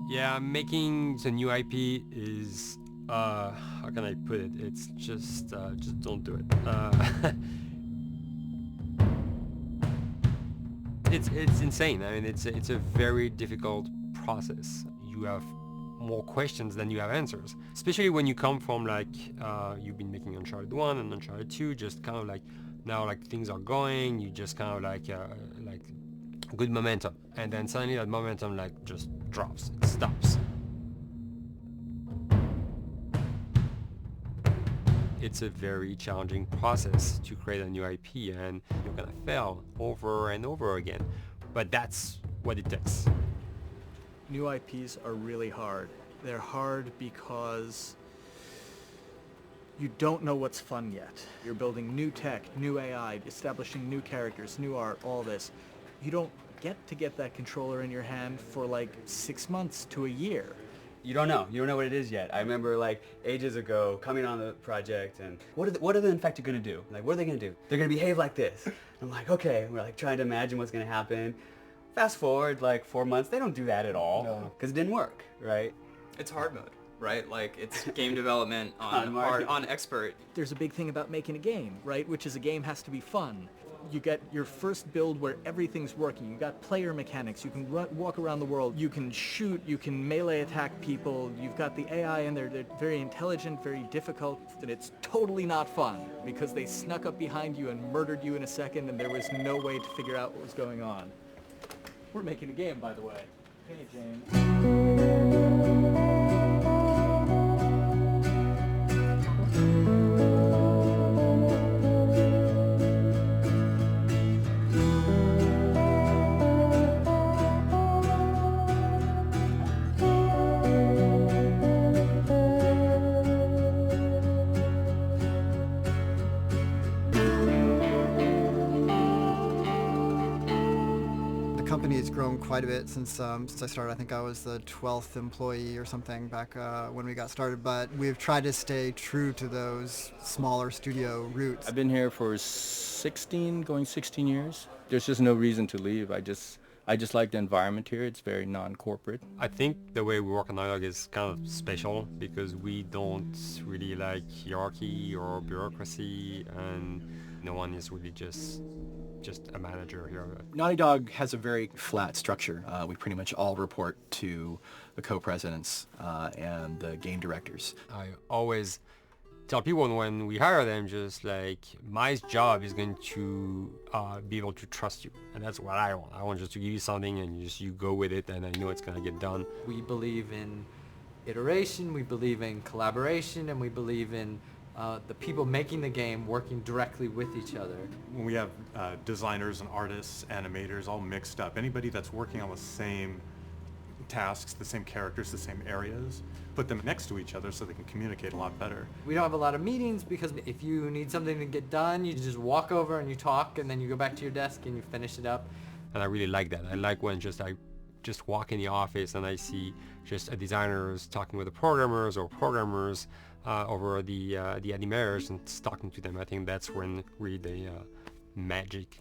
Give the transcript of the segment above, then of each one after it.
Yeah, making the new IP is how can I put it? It's just don't do it. It's insane. I mean, it's a very difficult process. You have more questions than you have answers. Especially when you come from like you've been making Uncharted 1 and Uncharted 2, just kind of like now like things are going, you just kind of like good momentum, and then suddenly that momentum like just drops, it stops. It's a very challenging process to create a new IP, and you're gonna fail over and over again, but that's what it takes. New IPs are really hard. They're hard because you don't know what's fun yet. You're building new tech, new AI, establishing new characters, new art, all this. You don't get that controller in your hand for like 6 months to a year. You don't know. You don't know what it is yet. I remember like ages ago coming on the project and what are the infected going to do? Like, what are they going to do? They're going to behave like this. I'm like, okay. We're like trying to imagine what's going to happen. Fast forward like 4 months, they don't do that at all because it didn't work, right? It's hard mode, right? Like it's game development on expert. There's a big thing about making a game, right? Which is a game has to be fun. You get your first build where everything's working. You got player mechanics. You can walk around the world. You can shoot. You can melee attack people. You've got the AI in there. They're very intelligent, very difficult, and it's totally not fun because they snuck up behind you and murdered you in a second, and there was no way to figure out what was going on. We're making a game, by the way. Hey, James. The company has grown quite a bit since I started. I think I was the 12th employee or something back when we got started, but we've tried to stay true to those smaller studio roots. I've been here for 16 years. There's just no reason to leave. I just like the environment here. It's very non-corporate. I think the way we work on Naughty Dog is kind of special because we don't really like hierarchy or bureaucracy, and no one is really just a manager here. Naughty Dog has a very flat structure. We pretty much all report to the co-presidents and the game directors. I always tell people when we hire them, just like, my job is going to be able to trust you, and that's what I want. I want just to give you something and you go with it, and I know it's gonna get done. We believe in iteration, we believe in collaboration, and we believe in the people making the game working directly with each other. When we have designers and artists, animators all mixed up, anybody that's working on the same tasks, the same characters, the same areas, put them next to each other so they can communicate a lot better. We don't have a lot of meetings because if you need something to get done, you just walk over and you talk, and then you go back to your desk and you finish it up. And I really like that. I like when I just walk in the office and I see just designers talking with the programmers, or programmers over the animators and talking to them. I think that's when really the magic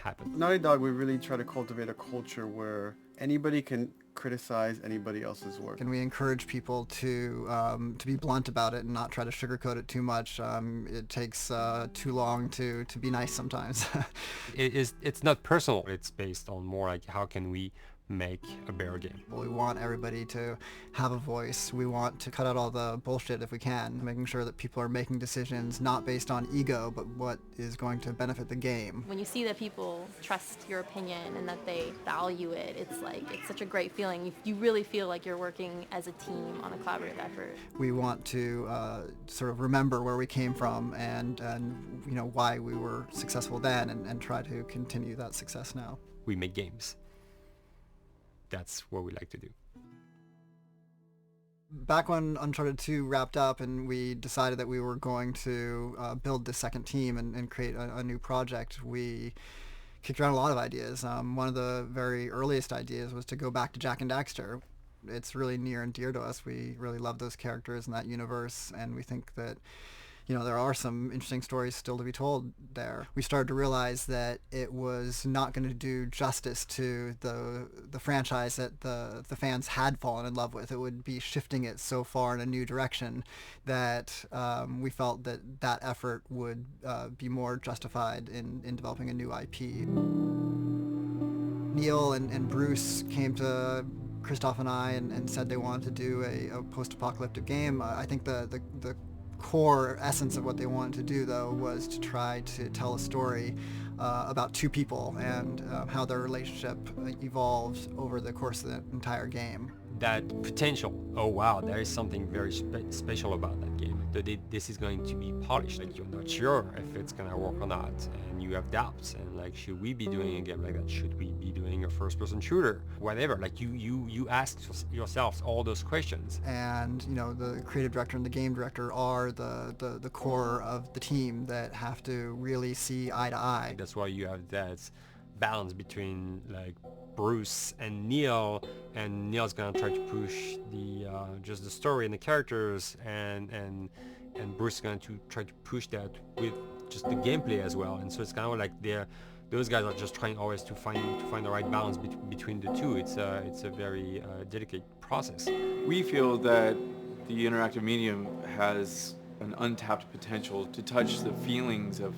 happens. Naughty Dog, we really try to cultivate a culture where anybody can criticize anybody else's work. And we encourage people to be blunt about it and not try to sugarcoat it too much. It takes too long to be nice sometimes. It's not personal. It's based on more like how can we make a better game. We want everybody to have a voice. We want to cut out all the bullshit if we can, making sure that people are making decisions not based on ego, but what is going to benefit the game. When you see that people trust your opinion and that they value it, it's such a great feeling. You really feel like you're working as a team on a collaborative effort. We want to sort of remember where we came from and you know why we were successful then, and try to continue that success now. We make games. That's what we like to do. Back when Uncharted 2 wrapped up and we decided that we were going to build the second team and create a new project, we kicked around a lot of ideas. One of the very earliest ideas was to go back to Jak and Daxter. It's really near and dear to us. We really love those characters in that universe, and we think that there are some interesting stories still to be told there. We started to realize that it was not going to do justice to the franchise that the fans had fallen in love with. It would be shifting it so far in a new direction that we felt that effort would be more justified in developing a new IP. Neil and Bruce came to Christoph and I and said they wanted to do a post-apocalyptic game. I think the core essence of what they wanted to do, though, was to try to tell a story about two people and how their relationship evolved over the course of the entire game. That potential, oh wow, there is something very special about that game. This is going to be polished. Like, you're not sure if it's gonna work or not, and you have doubts. And like, should we be doing a game like that? Should we be doing a first-person shooter? Whatever. Like, you ask yourselves all those questions. And the creative director and the game director are the core of the team that have to really see eye to eye. That's why you have that balance between like Bruce and Neil, and Neil's gonna try to push the just the story and the characters, and Bruce is going to try to push that with just the gameplay as well. And so it's kind of like those guys are just trying always to find the right balance between the two. It's a very delicate process. We feel that the interactive medium has an untapped potential to touch the feelings of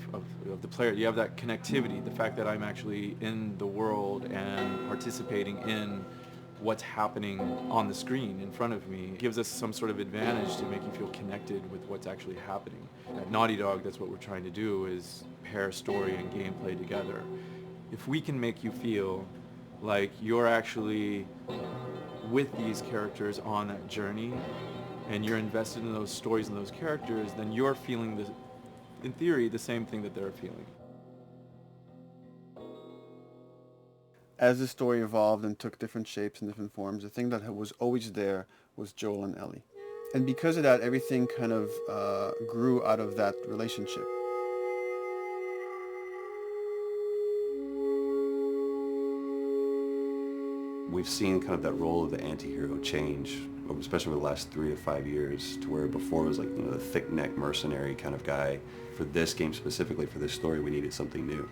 the player. You have that connectivity, the fact that I'm actually in the world and participating in what's happening on the screen in front of me gives us some sort of advantage to make you feel connected with what's actually happening. At Naughty Dog, that's what we're trying to do, is pair story and gameplay together. If we can make you feel like you're actually with these characters on that journey, and you're invested in those stories and those characters, then you're feeling, in theory, the same thing that they're feeling. As the story evolved and took different shapes and different forms, the thing that was always there was Joel and Ellie. And because of that, everything kind of grew out of that relationship. We've seen kind of that role of the anti-hero change, especially over the last 3 to 5 years, to where before it was like, the thick-neck mercenary kind of guy. For this game specifically, for this story, we needed something new.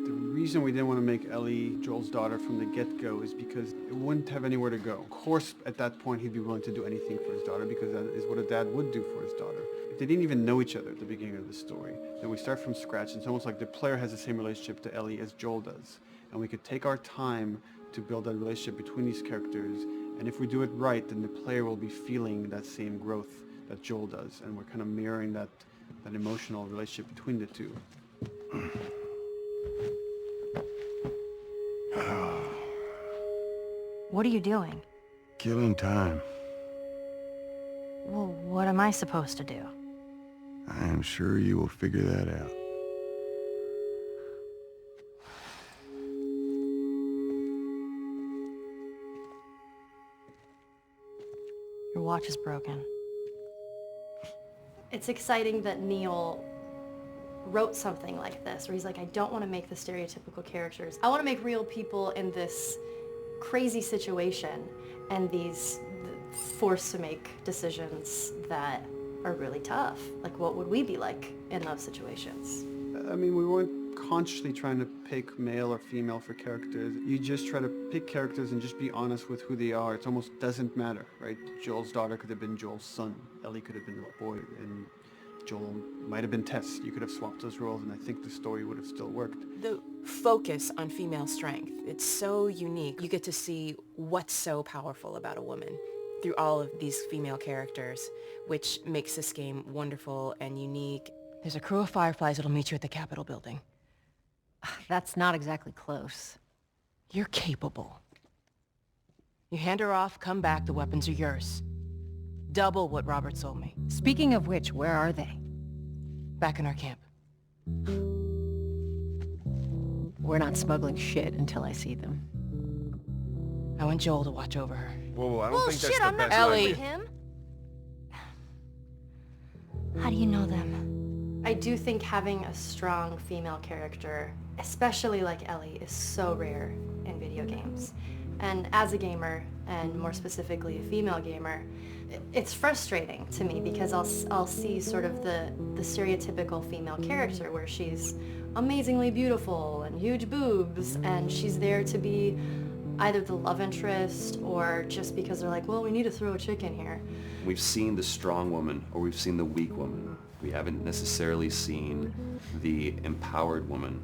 The reason we didn't want to make Ellie Joel's daughter from the get-go is because it wouldn't have anywhere to go. Of course, at that point, he'd be willing to do anything for his daughter, because that is what a dad would do for his daughter. If they didn't even know each other at the beginning of the story, then we start from scratch. It's almost like the player has the same relationship to Ellie as Joel does. And we could take our time to build that relationship between these characters, and if we do it right, then the player will be feeling that same growth that Joel does, and we're kind of mirroring that emotional relationship between the two. What are you doing? Killing time. Well, what am I supposed to do? I am sure you will figure that out. Your watch is broken. It's exciting that Neil wrote something like this, where he's like, I don't want to make the stereotypical characters. I want to make real people in this crazy situation, and these forced to make decisions that are really tough. Like, what would we be like in those situations? I mean, we weren't consciously trying to pick male or female for characters. You just try to pick characters and just be honest with who they are. It almost doesn't matter, right? Joel's daughter could have been Joel's son. Ellie could have been a boy, and Joel might have been Tess. You could have swapped those roles, and I think the story would have still worked. The focus on female strength, it's so unique. You get to see what's so powerful about a woman through all of these female characters, which makes this game wonderful and unique. There's a crew of Fireflies that'll meet you at the Capitol building. That's not exactly close. You're capable. You hand her off, come back, the weapons are yours. Double what Robert sold me. Speaking of which, where are they? Back in our camp. We're not smuggling shit until I see them. I want Joel to watch over her. Whoa, I don't think that's the best Ellie. idea. Him? How do you know them? I do think having a strong female character, especially like Ellie, is so rare in video games. And as a gamer, and more specifically a female gamer, it's frustrating to me because I'll see sort of the stereotypical female character where she's amazingly beautiful and huge boobs, and she's there to be either the love interest or just because they're like, well, we need to throw a chick in here. We've seen the strong woman or we've seen the weak woman. We haven't necessarily seen the empowered woman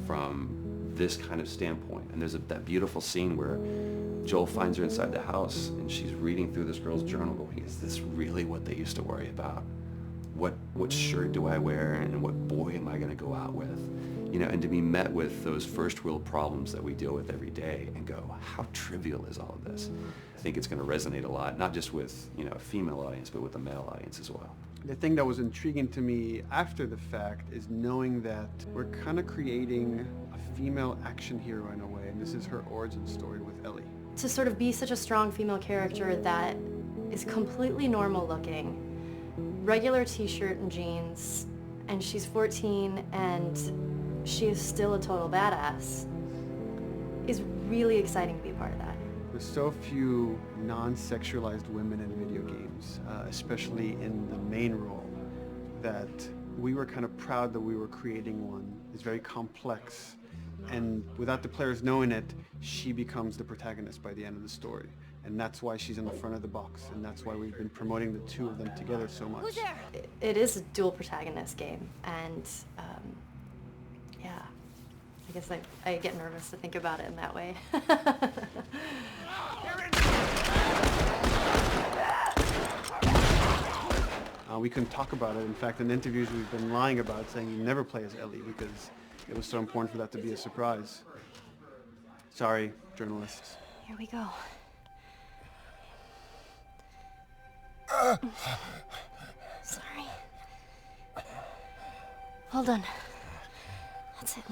from this kind of standpoint. And there's that beautiful scene where Joel finds her inside the house and she's reading through this girl's journal going, is this really what they used to worry about? What shirt do I wear and what boy am I going to go out with? You know, and to be met with those first world problems that we deal with every day and go, how trivial is all of this? I think it's going to resonate a lot, not just with, you know, a female audience, but with a male audience as well. The thing that was intriguing to me after the fact is knowing that we're kind of creating a female action hero in a way, and this is her origin story with Ellie. To sort of be such a strong female character that is completely normal looking, regular t-shirt and jeans, and she's 14 and she is still a total badass, is really exciting to be a part of that. There's so few non-sexualized women in video games, especially in the main role, that we were kind of proud that we were creating one. It's very complex, and without the players knowing it, she becomes the protagonist by the end of the story. And that's why she's in the front of the box, and that's why we've been promoting the two of them together so much. Who's there? It is a dual protagonist game, and yeah, I guess I get nervous to think about it in that way. We couldn't talk about it. In fact, in interviews we've been lying about it, saying you never play as Ellie because it was so important for that to be a surprise. Sorry, journalists. Here we go. Sorry. Hold on. That's it.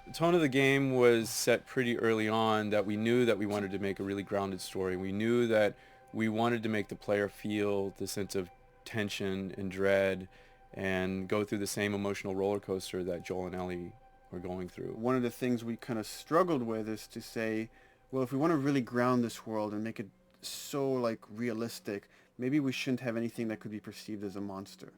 The tone of the game was set pretty early on that we knew that we wanted to make a really grounded story. We knew that we wanted to make the player feel the sense of tension and dread and go through the same emotional roller coaster that Joel and Ellie were going through. One of the things we kind of struggled with is to say, well, if we want to really ground this world and make it so like realistic, maybe we shouldn't have anything that could be perceived as a monster.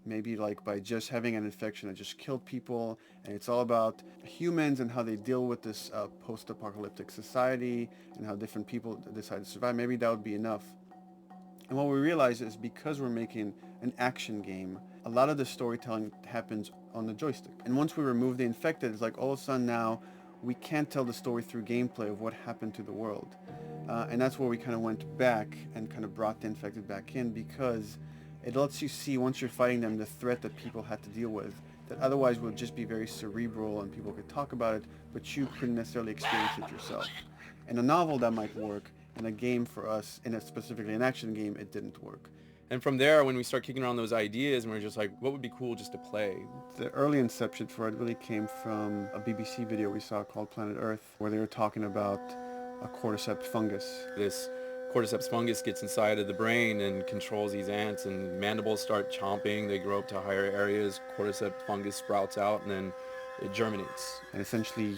Maybe like by just having an infection that just killed people, and it's all about humans and how they deal with this post-apocalyptic society and how different people decide to survive. Maybe that would be enough. And what we realize is because we're making an action game, a lot of the storytelling happens on the joystick. And once we remove the infected, it's like all of a sudden now we can't tell the story through gameplay of what happened to the world. And that's where we kind of went back and kind of brought the infected back in, because it lets you see, once you're fighting them, the threat that people had to deal with that otherwise would just be very cerebral and people could talk about it, but you couldn't necessarily experience it yourself. In a novel that might work, in a game for us, specifically an action game, it didn't work. And from there, when we start kicking around those ideas, and we're just like, what would be cool just to play? The early inception for it really came from a BBC video we saw called Planet Earth, where they were talking about a cordyceps fungus. This cordyceps fungus gets inside of the brain and controls these ants, and mandibles start chomping, they grow up to higher areas, cordyceps fungus sprouts out, and then it germinates. And essentially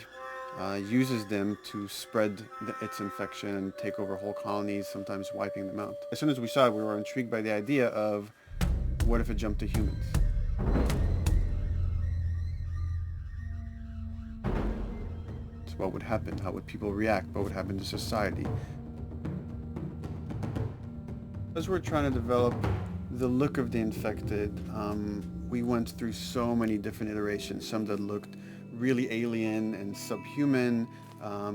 uses them to spread its infection and take over whole colonies, sometimes wiping them out. As soon as we saw it, we were intrigued by the idea of, what if it jumped to humans? So what would happen? How would people react? What would happen to society? As we're trying to develop the look of the infected, we went through so many different iterations, some that looked really alien and subhuman,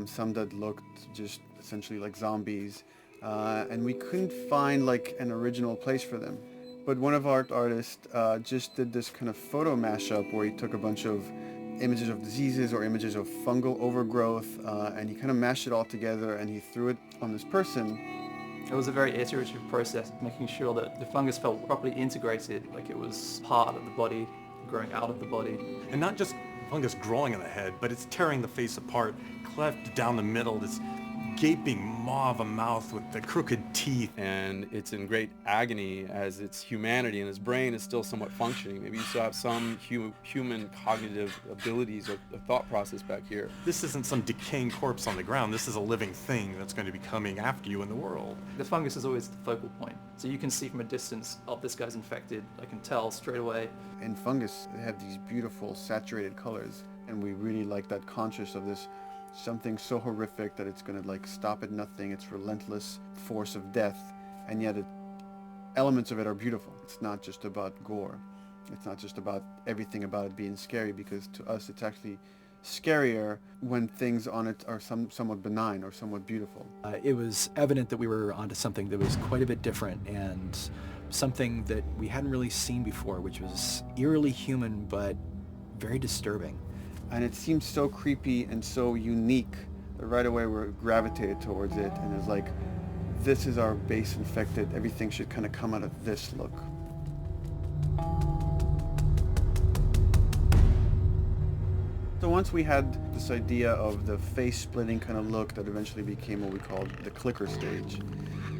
some that looked just essentially like zombies, and we couldn't find like an original place for them. But one of our artists just did this kind of photo mashup where he took a bunch of images of diseases or images of fungal overgrowth, and he kind of mashed it all together and he threw it on this person. It was a very iterative process, making sure that the fungus felt properly integrated, like it was part of the body, growing out of the body. And not just fungus growing in the head, but it's tearing the face apart, cleft down the middle, this gaping maw of a mouth with the crooked teeth. And it's in great agony as its humanity and its brain is still somewhat functioning. Maybe you still have some human cognitive abilities or thought process back here. This isn't some decaying corpse on the ground. This is a living thing that's going to be coming after you in the world. The fungus is always the focal point. So you can see from a distance, oh, this guy's infected. I can tell straight away. In fungus, they have these beautiful saturated colors, and we really like that conscious of this something so horrific that it's going to like stop at nothing. It's relentless force of death, and yet elements of it are beautiful. It's not just about gore. It's not just about everything about it being scary, because to us it's actually scarier when things on it are somewhat benign or somewhat beautiful. It was evident that we were onto something that was quite a bit different and something that we hadn't really seen before, which was eerily human but very disturbing. And it seemed so creepy and so unique that right away we gravitated towards it, and it's like, this is our base infected. Everything should kind of come out of this look. So once we had this idea of the face-splitting kind of look that eventually became what we called the clicker stage.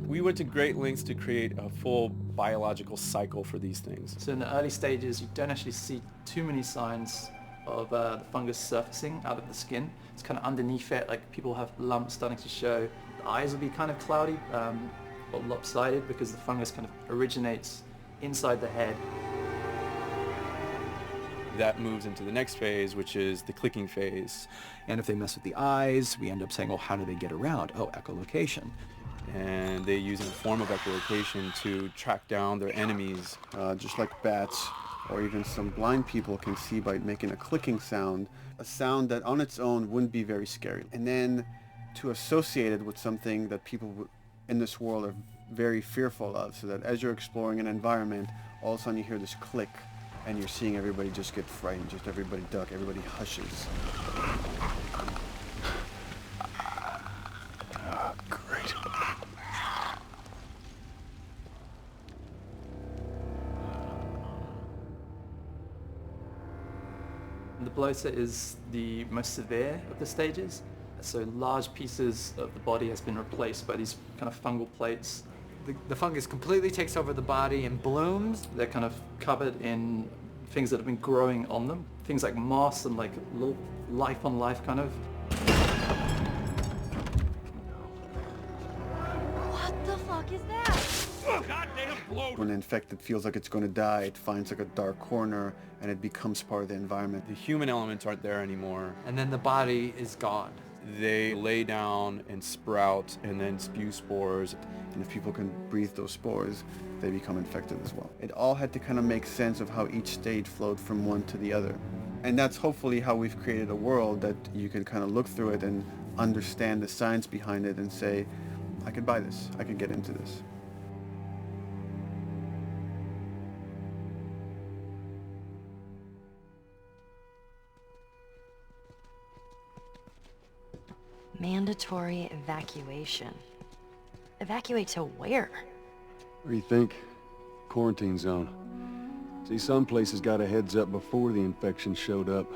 We went to great lengths to create a full biological cycle for these things. So in the early stages, you don't actually see too many signs of the fungus surfacing out of the skin. It's kind of underneath it, like people have lumps starting to show. The eyes will be kind of cloudy or lopsided because the fungus kind of originates inside the head. That moves into the next phase, which is the clicking phase. And if they mess with the eyes, we end up saying, well, how do they get around? Oh, echolocation. And they use a form of echolocation to track down their enemies. Just like bats, or even some blind people can see by making a clicking sound, a sound that on its own wouldn't be very scary. And then to associate it with something that people in this world are very fearful of, so that as you're exploring an environment, all of a sudden you hear this click, and you're seeing everybody just get frightened, just everybody duck, everybody hushes. Great. The bloater is the most severe of the stages. So large pieces of the body has been replaced by these kind of fungal plates. The fungus completely takes over the body and blooms. They're kind of covered in things that have been growing on them. Things like moss and like little life on life kind of. What the fuck is that? When the infected feels like it's going to die, it finds like a dark corner and it becomes part of the environment. The human elements aren't there anymore. And then the body is gone. They lay down and sprout and then spew spores. And if people can breathe those spores, they become infected as well. It all had to kind of make sense of how each stage flowed from one to the other. And that's hopefully how we've created a world that you can kind of look through it and understand the science behind it and say, I could buy this, I could get into this. Mandatory evacuation. Evacuate to where? What do you think? Quarantine zone. See, some places got a heads up before the infection showed up.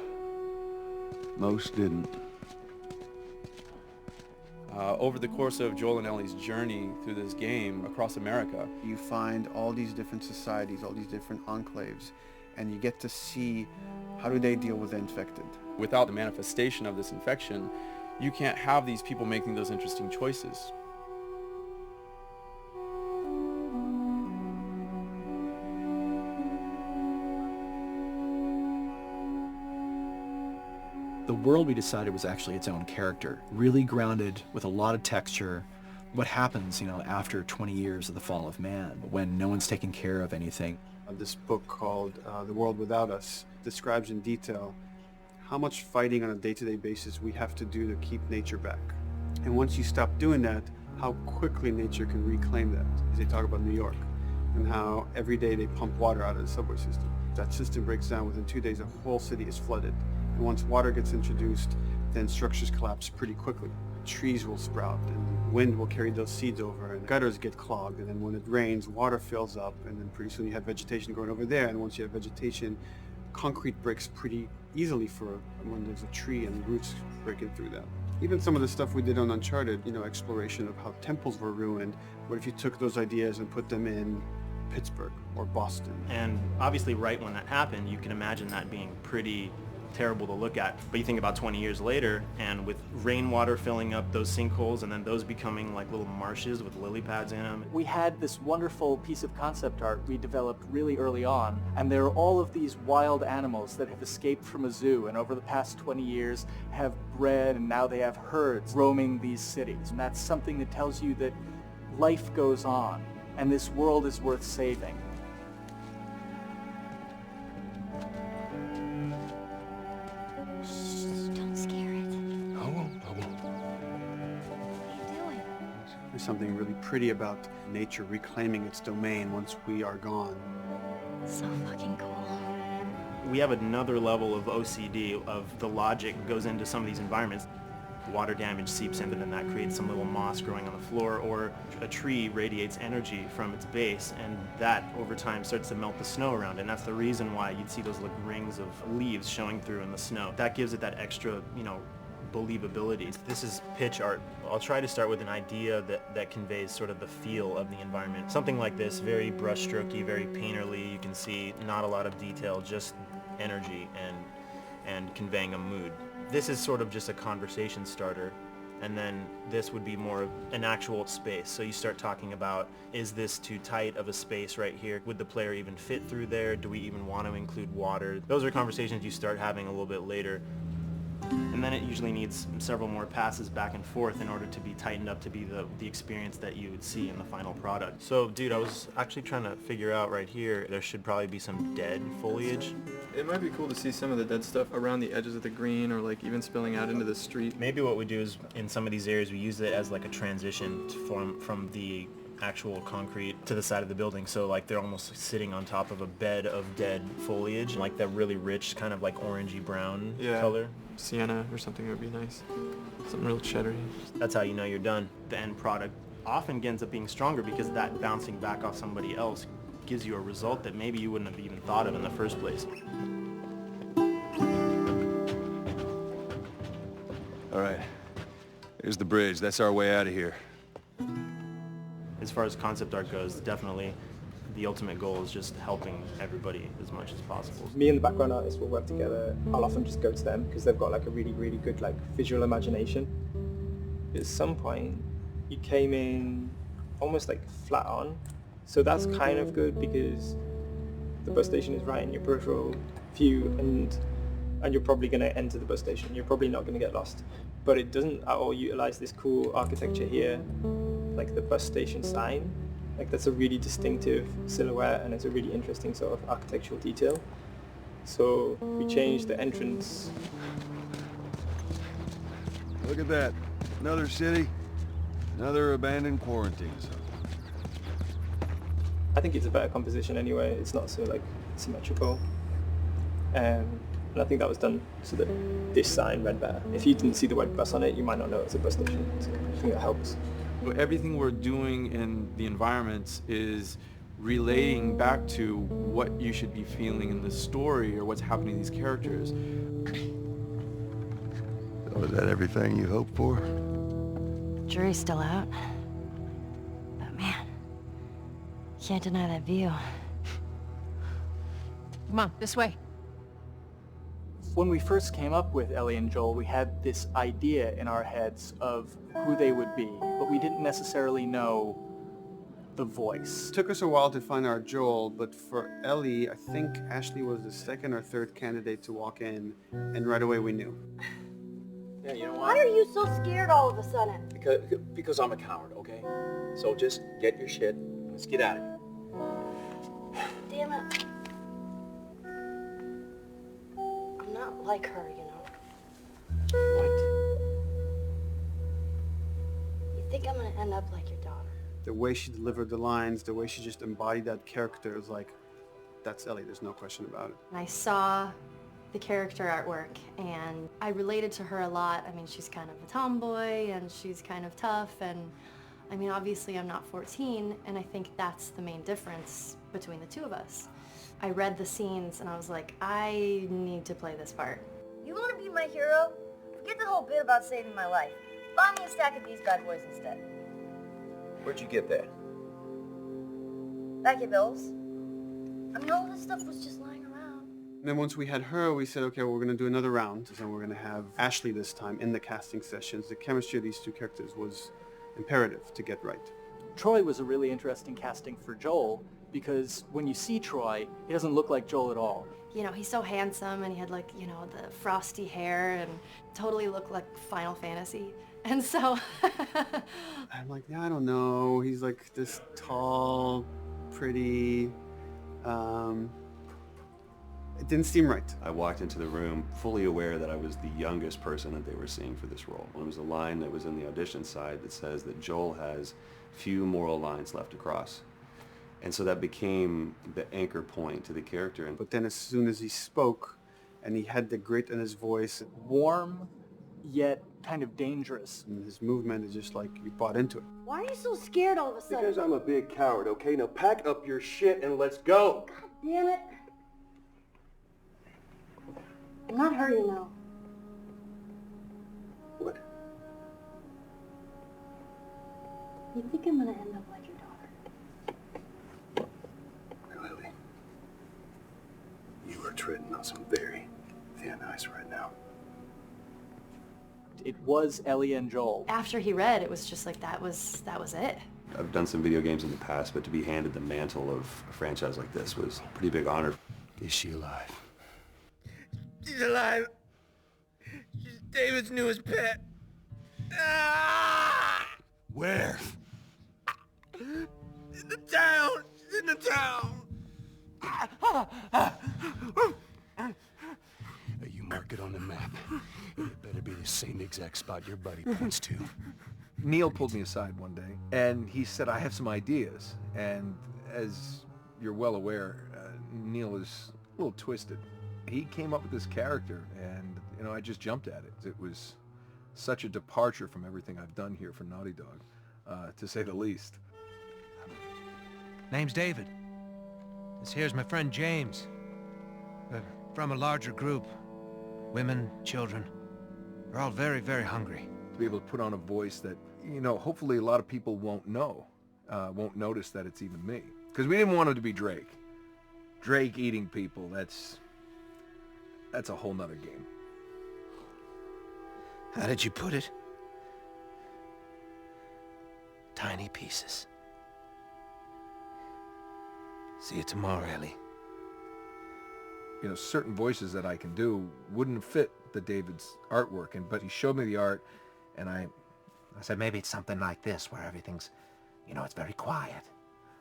Most didn't. Over the course of Joel and Ellie's journey through this game across America, you find all these different societies, all these different enclaves, and you get to see how do they deal with the infected. Without the manifestation of this infection, you can't have these people making those interesting choices. The world we decided was actually its own character, really grounded with a lot of texture. What happens, after 20 years of the fall of man, when no one's taking care of anything. This book called The World Without Us describes in detail how much fighting on a day-to-day basis we have to do to keep nature back. And once you stop doing that, how quickly nature can reclaim that. They talk about New York and how every day they pump water out of the subway system. That system breaks down within 2 days, the whole city is flooded. And once water gets introduced, then structures collapse pretty quickly. Trees will sprout and wind will carry those seeds over and gutters get clogged. And then when it rains, water fills up and then pretty soon you have vegetation growing over there. And once you have vegetation, concrete breaks pretty easily for when there's a tree and roots breaking through that. Even some of the stuff we did on Uncharted, you know, exploration of how temples were ruined, what if you took those ideas and put them in Pittsburgh or Boston? And obviously right when that happened, you can imagine that being pretty terrible to look at. But you think about 20 years later, and with rainwater filling up those sinkholes and then those becoming like little marshes with lily pads in them. We had this wonderful piece of concept art we developed really early on, and there are all of these wild animals that have escaped from a zoo and over the past 20 years have bred, and now they have herds roaming these cities. And that's something that tells you that life goes on and this world is worth saving. Don't scare it. I won't. There's something really pretty about nature reclaiming its domain once we are gone. So fucking cool. We have another level of OCD of the logic goes into some of these environments. Water damage seeps in, and then that creates some little moss growing on the floor, or a tree radiates energy from its base, and that over time starts to melt the snow around, and that's the reason why you'd see those like rings of leaves showing through in the snow. That gives it that extra, you know, believability. This is pitch art. I'll try to start with an idea that conveys sort of the feel of the environment. Something like this, very brushstrokey, very painterly. You can see not a lot of detail, just energy and conveying a mood. This is sort of just a conversation starter, and then this would be more of an actual space. So you start talking about, is this too tight of a space right here? Would the player even fit through there? Do we even want to include water? Those are conversations you start having a little bit later. And then it usually needs several more passes back and forth in order to be tightened up to be the experience that you would see in the final product. So dude, I was actually trying to figure out right here, there should probably be some dead foliage. It might be cool to see some of the dead stuff around the edges of the green, or like even spilling out into the street. Maybe what we do is in some of these areas we use it as like a transition from the actual concrete to the side of the building, so like they're almost sitting on top of a bed of dead foliage, like that really rich kind of like orangey brown color. Sienna or something would be nice. Something real cheddary. That's how you know you're done. The end product often ends up being stronger because that bouncing back off somebody else gives you a result that maybe you wouldn't have even thought of in the first place. All right, here's the bridge. That's our way out of here. As far as concept art goes, definitely the ultimate goal is just helping everybody as much as possible. Me and the background artist will work together. I'll often just go to them because they've got like a really, really good like visual imagination. At some point, you came in almost like flat on. So that's kind of good because the bus station is right in your peripheral view, and you're probably going to enter the bus station. You're probably not going to get lost. But it doesn't at all utilize this cool architecture here, like the bus station sign. Like that's a really distinctive silhouette, and it's a really interesting sort of architectural detail. So we changed the entrance. Look at that. Another city, another abandoned quarantine zone. I think it's a better composition anyway. It's not so like symmetrical. And I think that was done so that this sign read better. If you didn't see the word bus on it, you might not know it's a bus station. So I think that helps. Everything we're doing in the environments is relating back to what you should be feeling in the story or what's happening to these characters. So is that everything you hoped for? Jury's still out. But man, can't deny that view. Come on, this way. When we first came up with Ellie and Joel, we had this idea in our heads of who they would be, but we didn't necessarily know the voice. It took us a while to find our Joel, but for Ellie, I think Ashley was the second or third candidate to walk in, and right away we knew. Yeah, you know Why are you so scared all of a sudden? Because I'm a coward, okay? So just get your shit and let's get out of here. Damn it. I'm not like her, you know. What? You think I'm gonna end up like your daughter? The way she delivered the lines, the way she just embodied that character is like, that's Ellie, there's no question about it. I saw the character artwork and I related to her a lot. I mean, she's kind of a tomboy and she's kind of tough, and I mean, obviously I'm not 14, and I think that's the main difference between the two of us. I read the scenes and I was like, I need to play this part. You wanna be my hero? Forget the whole bit about saving my life. Buy me a stack of these bad boys instead. Where'd you get that? Back your bills. I mean, all this stuff was just lying around. And then once we had her, we said, okay, well, we're going to do another round. And we're going to have Ashley this time in the casting sessions. The chemistry of these two characters was imperative to get right. Troy was a really interesting casting for Joel because when you see Troy, he doesn't look like Joel at all. You know, he's so handsome and he had like, you know, the frosty hair and totally looked like Final Fantasy. And so... I'm like, yeah, I don't know. He's like this tall, pretty... It didn't seem right. I walked into the room fully aware that I was the youngest person that they were seeing for this role. There was a line that was in the audition side that says that Joel has few moral lines left to cross. And so that became the anchor point to the character. But then as soon as he spoke, and he had the grit in his voice, warm, yet kind of dangerous. And his movement is just like, you bought into it. Why are you so scared all of a sudden? Because I'm a big coward, okay? Now pack up your shit and let's go. God damn it. I'm not hurting now. What? You think I'm gonna end up like your daughter? Lily, you are treading on some very thin ice right now. It was Ellie and Joel. After he read, it was just like, that was it. I've done some video games in the past, but to be handed the mantle of a franchise like this was a pretty big honor. Is she alive? She's alive. She's David's newest pet. Ah! Where? In the town. She's in the town. You mark it on the map. It better be the same exact spot your buddy points to. Neil pulled me aside one day, and he said, I have some ideas. And as you're well aware, Neil is a little twisted. He came up with this character, and, you know, I just jumped at it. It was such a departure from everything I've done here for Naughty Dog, to say the least. Name's David. This here's my friend James. We're from a larger group. Women, children. We're all very, very hungry. To be able to put on a voice that, you know, hopefully a lot of people won't know, won't notice that it's even me. Because we didn't want him to be Drake. Drake eating people, that's a whole nother game. How did you put it? Tiny pieces. See you tomorrow, Ellie. You know, certain voices that I can do wouldn't fit the David's artwork, but he showed me the art, and I said, maybe it's something like this, where everything's, you know, it's very quiet,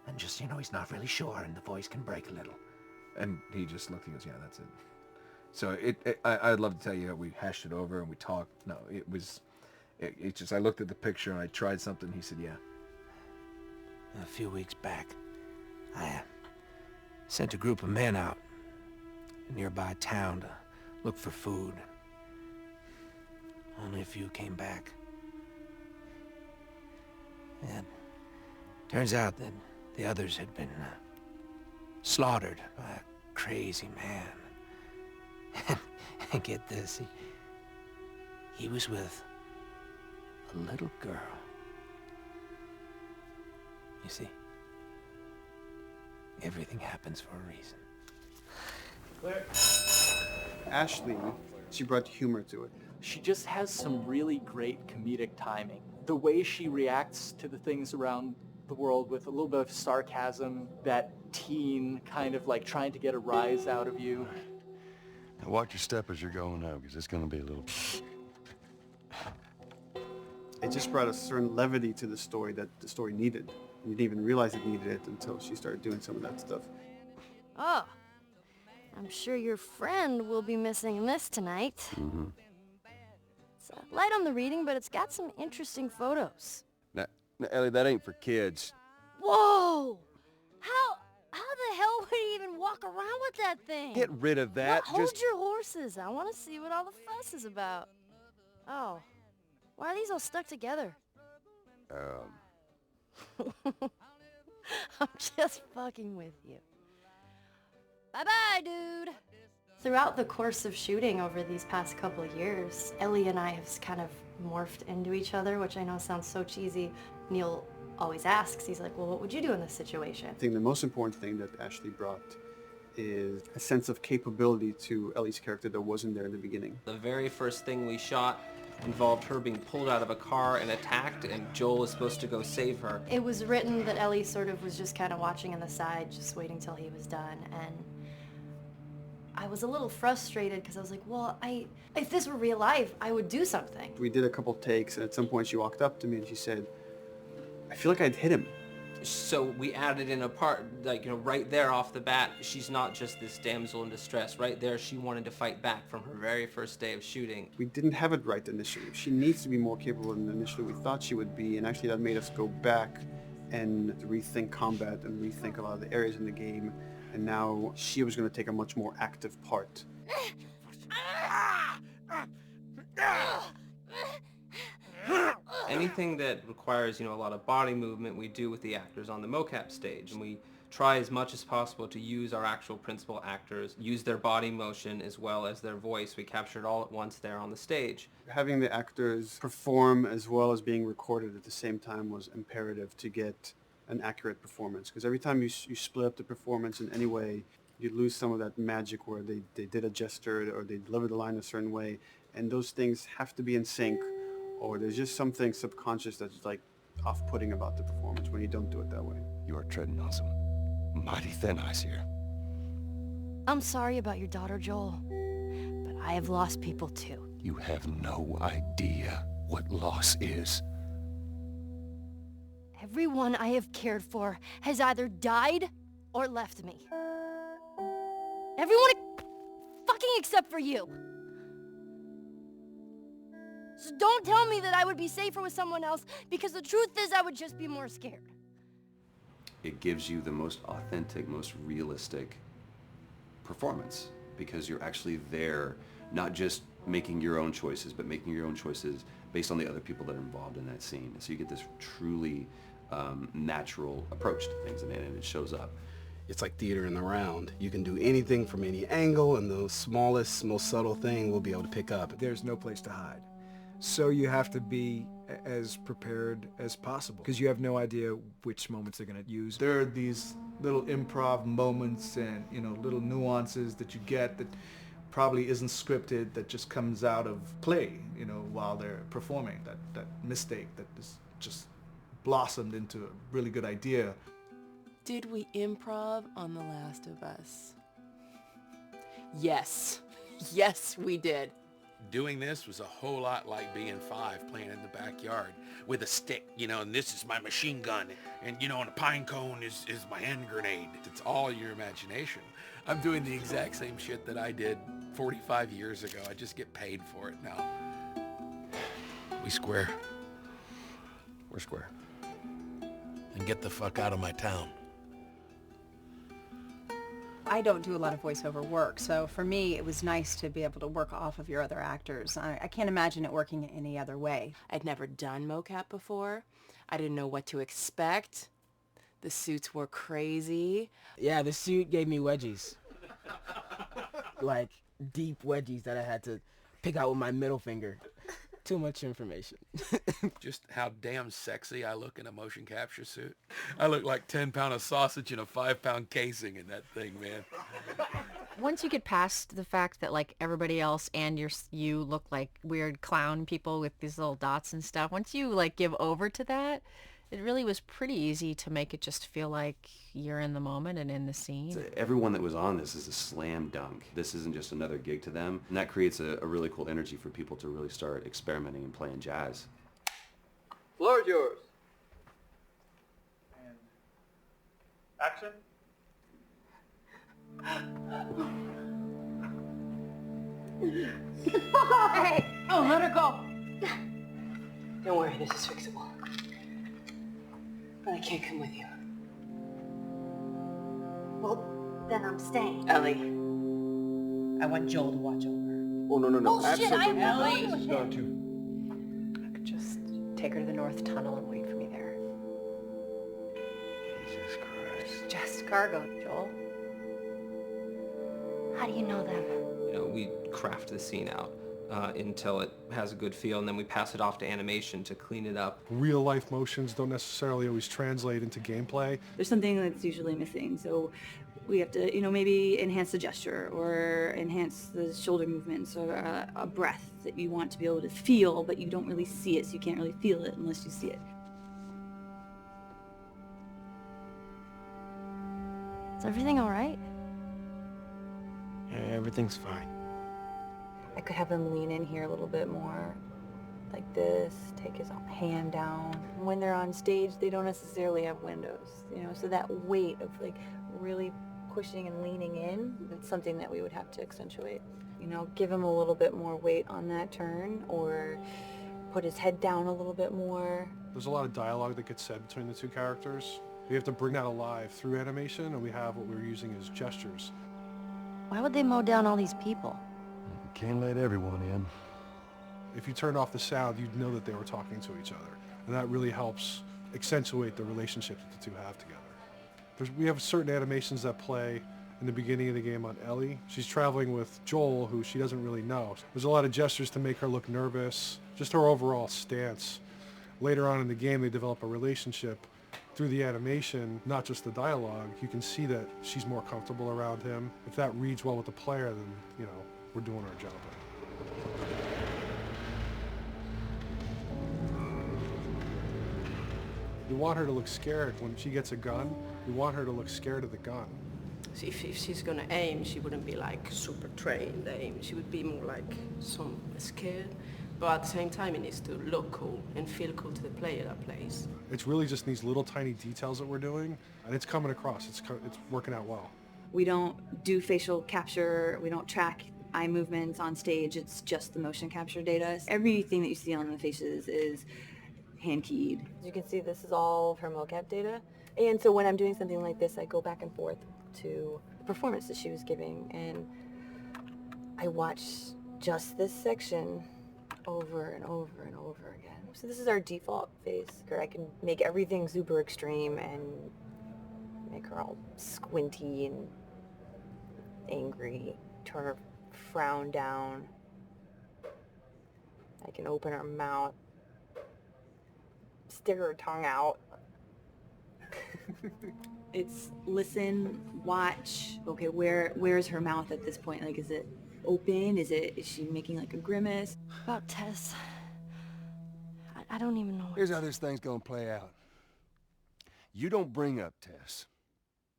and just, you know, he's not really sure, and the voice can break a little. And he just looked, he goes, yeah, that's it. So I'd love to tell you, we hashed it over and we talked. No, it just, I looked at the picture and I tried something. He said, yeah. A few weeks back, I sent a group of men out a nearby town to look for food. Only a few came back. And turns out that the others had been slaughtered by a crazy man. And get this, he was with a little girl. You see, everything happens for a reason. Claire. Ashley, she brought humor to it. She just has some really great comedic timing. The way she reacts to the things around the world with a little bit of sarcasm, that teen kind of like trying to get a rise out of you. Now watch your step as you're going out, because it's going to be a little... It just brought a certain levity to the story that the story needed. You didn't even realize it needed it until she started doing some of that stuff. Oh, I'm sure your friend will be missing this tonight. Mm-hmm. It's light on the reading, but it's got some interesting photos. Now, Ellie, that ain't for kids. Whoa! How the hell would he even walk around with that thing? Get rid of that. Well, hold your horses. I want to see what all the fuss is about. Oh, why are these all stuck together? I'm just fucking with you. Bye-bye, dude. Throughout the course of shooting over these past couple of years, Ellie and I have kind of morphed into each other, which I know sounds so cheesy. Neil always asks, he's like, well, what would you do in this situation? I think the most important thing that Ashley brought is a sense of capability to Ellie's character that wasn't there in the beginning. The very first thing we shot involved her being pulled out of a car and attacked, and Joel was supposed to go save her. It was written that Ellie sort of was just kind of watching on the side, just waiting till he was done, and I was a little frustrated because I was like, well, if this were real life, I would do something. We did a couple takes, and at some point she walked up to me and she said, I feel like I'd hit him. So we added in a part, like, you know, right there off the bat, she's not just this damsel in distress. Right there, she wanted to fight back from her very first day of shooting. We didn't have it right initially. She needs to be more capable than initially we thought she would be, and actually that made us go back and rethink combat and rethink a lot of the areas in the game, and now she was going to take a much more active part. Anything that requires, you know, a lot of body movement, we do with the actors on the mocap stage, and we try as much as possible to use our actual principal actors, use their body motion as well as their voice. We capture it all at once there on the stage. Having the actors perform as well as being recorded at the same time was imperative to get an accurate performance, because every time you split up the performance in any way, you lose some of that magic where they did a gesture or they delivered the line a certain way, and those things have to be in sync, or there's just something subconscious that's like off-putting about the performance when you don't do it that way. You are treading on some mighty thin ice here. I'm sorry about your daughter, Joel, but I have lost people too. You have no idea what loss is. Everyone I have cared for has either died or left me. Everyone fucking except for you. So don't tell me that I would be safer with someone else, because the truth is I would just be more scared. It gives you the most authentic, most realistic performance, because you're actually there, not just making your own choices, but making your own choices based on the other people that are involved in that scene. So you get this truly natural approach to things, and it shows up. It's like theater in the round. You can do anything from any angle, and the smallest, most subtle thing we'll be able to pick up. There's no place to hide. So you have to be as prepared as possible, because you have no idea which moments they're going to use. There are these little improv moments and, you know, little nuances that you get that probably isn't scripted, that just comes out of play, you know, while they're performing. That mistake that is just blossomed into a really good idea. Did we improv on The Last of Us? Yes. Yes, we did. Doing this was a whole lot like being 5 playing in the backyard with a stick, you know, and this is my machine gun, and, you know, and a pine cone is my hand grenade. It's all your imagination. I'm doing the exact same shit that I did 45 years ago. I just get paid for it now. We square. We're square. And get the fuck out of my town. I don't do a lot of voiceover work, so for me it was nice to be able to work off of your other actors. I can't imagine it working in any other way. I'd never done mocap before. I didn't know what to expect. The suits were crazy. Yeah, the suit gave me wedgies. Like, deep wedgies that I had to pick out with my middle finger. Too much information. Just how damn sexy I look in a motion capture suit. I look like 10 pound of sausage in a 5 pound casing in that thing, man. Once you get past the fact that like everybody else and you look like weird clown people with these little dots and stuff, once you like give over to that, it really was pretty easy to make it just feel like you're in the moment and in the scene. So everyone that was on this is a slam dunk. This isn't just another gig to them. And that creates a really cool energy for people to really start experimenting and playing jazz. Floor is yours. And action. Hey! Oh, let her go! Don't worry, this is fixable. But I can't come with you. Well, then I'm staying. Ellie, I want Joel to watch over her. Oh, no. Bullshit, I'm Ellie! not with Not him. to. I could just take her to the North Tunnel and wait for me there. Jesus Christ. Just cargo, Joel. How do you know them? You know, we craft the scene out until it has a good feel, and then we pass it off to animation to clean it up. Real life motions don't necessarily always translate into gameplay. There's something that's usually missing, so we have to, maybe enhance the gesture or enhance the shoulder movements or a breath that you want to be able to feel, but you don't really see it, so you can't really feel it unless you see it. Is everything all right? Yeah, everything's fine. I could have him lean in here a little bit more, like this, take his hand down. When they're on stage, they don't necessarily have windows, so that weight of like really pushing and leaning in, it's something that we would have to accentuate. Give him a little bit more weight on that turn, or put his head down a little bit more. There's a lot of dialogue that gets said between the two characters. We have to bring that alive through animation, and we have what we're using as gestures. Why would they mow down all these people? Can't let everyone in. If you turned off the sound, you'd know that they were talking to each other. And that really helps accentuate the relationship that the two have together. We have certain animations that play in the beginning of the game on Ellie. She's traveling with Joel, who she doesn't really know. There's a lot of gestures to make her look nervous, just her overall stance. Later on in the game, they develop a relationship through the animation, not just the dialogue. You can see that she's more comfortable around him. If that reads well with the player, then, we're doing our job. You want her to look scared when she gets a gun. You want her to look scared of the gun. So if she's gonna aim, she wouldn't be like super trained aim. She would be more like some scared. But at the same time, it needs to look cool and feel cool to the player that plays. It's really just these little tiny details that we're doing, and it's coming across. It's working out well. We don't do facial capture, we don't track eye movements on stage, it's just the motion capture data. Everything that you see on the faces is hand keyed. As you can see, this is all of her mocap data. And so when I'm doing something like this, I go back and forth to the performance that she was giving, and I watch just this section over and over and over again. So this is our default face, where I can make everything super extreme and make her all squinty and angry, turn her frown down. I can open her mouth, stick her tongue out. It's listen, watch, okay, where's her mouth at this point? Like, is it open? Is she making like a grimace? About Tess, I don't even know. Here's how this thing's gonna play out. You don't bring up Tess.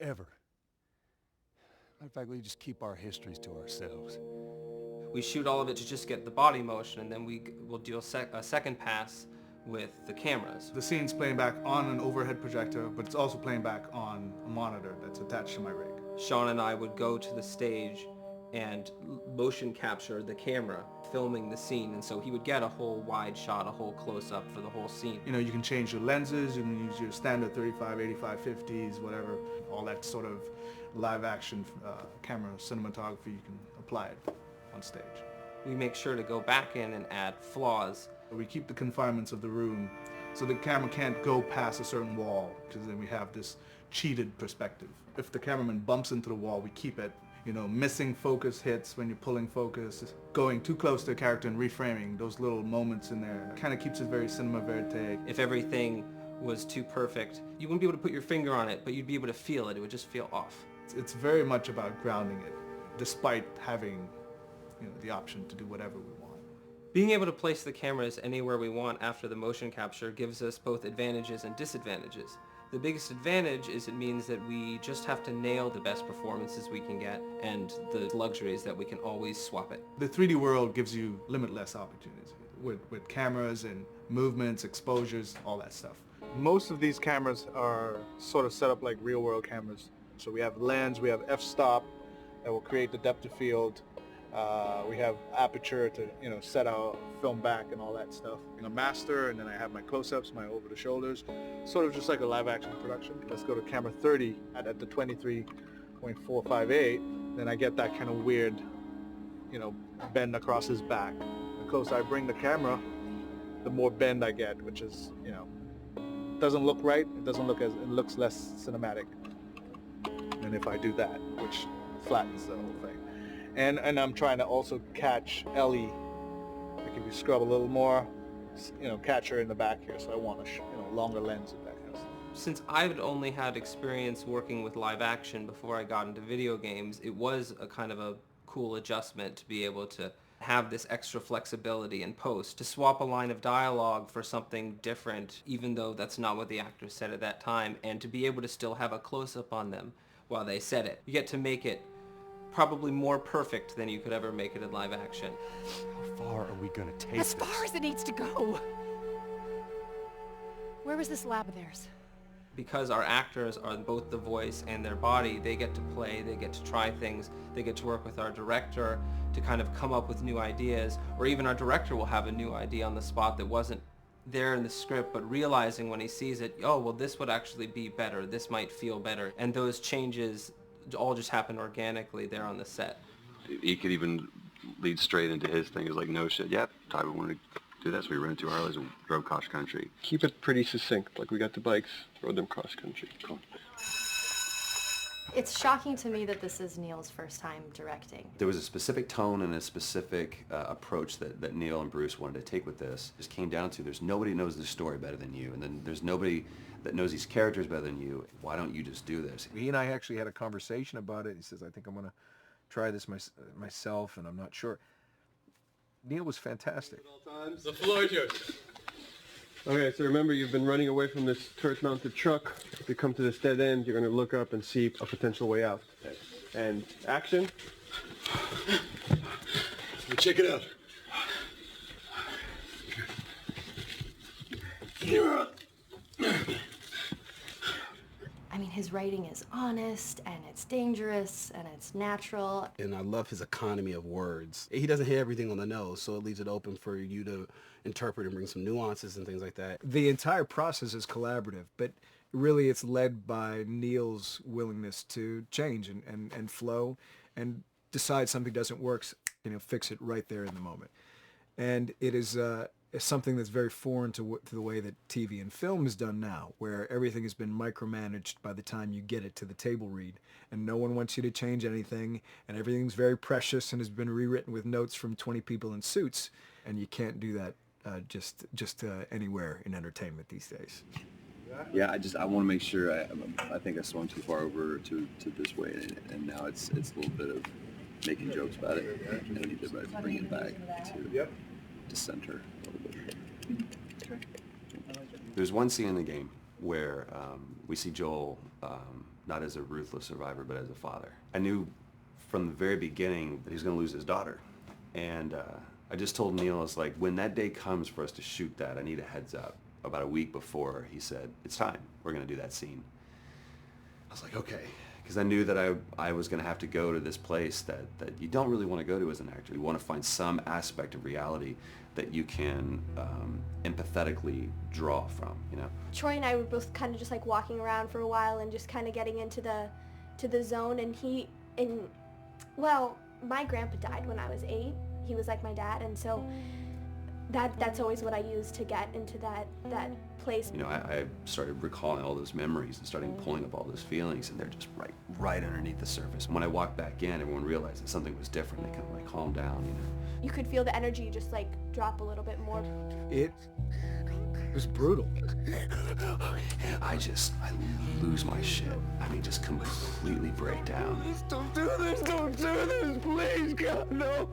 Ever. Matter of fact, we just keep our histories to ourselves. We shoot all of it to just get the body motion, and then we'll do a second pass with the cameras. The scene's playing back on an overhead projector, but it's also playing back on a monitor that's attached to my rig. Sean and I would go to the stage and motion capture the camera filming the scene, and so he would get a whole wide shot, a whole close-up for the whole scene. You can change your lenses, you can use your standard 35, 85, 50s, whatever, all that sort of live action camera cinematography, you can apply it on stage. We make sure to go back in and add flaws. We keep the confinements of the room so the camera can't go past a certain wall, because then we have this cheated perspective. If the cameraman bumps into the wall, we keep it. Missing focus hits when you're pulling focus, going too close to a character and reframing, those little moments in there kind of keeps it very cinema verite. If everything was too perfect, you wouldn't be able to put your finger on it, but you'd be able to feel it. It would just feel off. It's very much about grounding it, despite having the option to do whatever we want. Being able to place the cameras anywhere we want after the motion capture gives us both advantages and disadvantages. The biggest advantage is it means that we just have to nail the best performances we can get, and the luxury is that we can always swap it. The 3D world gives you limitless opportunities with cameras and movements, exposures, all that stuff. Most of these cameras are sort of set up like real world cameras. So we have lens, we have f-stop that will create the depth of field. We have aperture to set our film back and all that stuff. A master, and then I have my close-ups, my over the shoulders, sort of just like a live action production. Let's go to camera 30 at the 23.458. Then I get that kind of weird, bend across his back. The closer I bring the camera, the more bend I get, which is, doesn't look right. It looks less cinematic than if I do that, which flattens the whole thing. And I'm trying to also catch Ellie. Like if you scrub a little more, catch her in the back here. So I want a longer lens of that kind of stuff. Since I've only had experience working with live action before I got into video games, it was a kind of a cool adjustment to be able to have this extra flexibility in post, to swap a line of dialogue for something different, even though that's not what the actors said at that time, and to be able to still have a close-up on them while they said it. You get to make it probably more perfect than you could ever make it in live action. How far are we gonna take As far as it needs to go. Where was this lab of theirs? Because our actors are both the voice and their body, they get to play, they get to try things, they get to work with our director to kind of come up with new ideas, or even our director will have a new idea on the spot that wasn't there in the script, but realizing when he sees it, oh, well, this would actually be better, this might feel better, and those changes all just happen organically there on the set. He could even lead straight into his thing. He's like, no shit, yep, Tyler wanted to do that, so we rented 2 Harleys and drove cross country. Keep it pretty succinct. Like we got the bikes, rode them cross country. Cool. It's shocking to me that this is Neil's first time directing. There was a specific tone and a specific approach that Neil and Bruce wanted to take with this. It just came down to there's nobody knows this story better than you, and then there's nobody that knows these characters better than you. Why don't you just do this? He and I actually had a conversation about it. He says, I think I'm going to try this myself, and I'm not sure. Neil was fantastic. The floor is yours. Okay, so remember, you've been running away from this turret-mounted truck. If you come to this dead end, you're going to look up and see a potential way out. And action. Check it out. I mean, his writing is honest, and it's dangerous, and it's natural. And I love his economy of words. He doesn't hit everything on the nose, so it leaves it open for you to interpret and bring some nuances and things like that. The entire process is collaborative, but really it's led by Neil's willingness to change and flow and decide something doesn't work, fix it right there in the moment. And it is something that's very foreign to the way that TV and film is done now, where everything has been micromanaged by the time you get it to the table read, and no one wants you to change anything, and everything's very precious and has been rewritten with notes from 20 people in suits, and you can't do that just anywhere in entertainment these days. Yeah, I want to make sure. I think I swung too far over to this way, and now it's a little bit of making jokes about it, and I need to bring it back to center a little bit. There's one scene in the game where we see Joel not as a ruthless survivor, but as a father. I knew from the very beginning that he was going to lose his daughter, and I just told Neil, it's like, when that day comes for us to shoot that, I need a heads up. About a week before, he said, it's time. We're going to do that scene. I was like, okay. Because I knew that I was going to have to go to this place that you don't really want to go to as an actor. You want to find some aspect of reality that you can empathetically draw from, Troy and I were both kind of just like walking around for a while and just kind of getting into the zone, and well, my grandpa died when I was 8. He was like my dad, and so that's always what I use to get into that place. I started recalling all those memories and starting pulling up all those feelings, and they're just right underneath the surface. And when I walked back in, everyone realized that something was different. They kind of calmed down, You could feel the energy just like drop a little bit more. It was brutal. I lose my shit. I mean, just completely break down. Don't do this, please, God, no.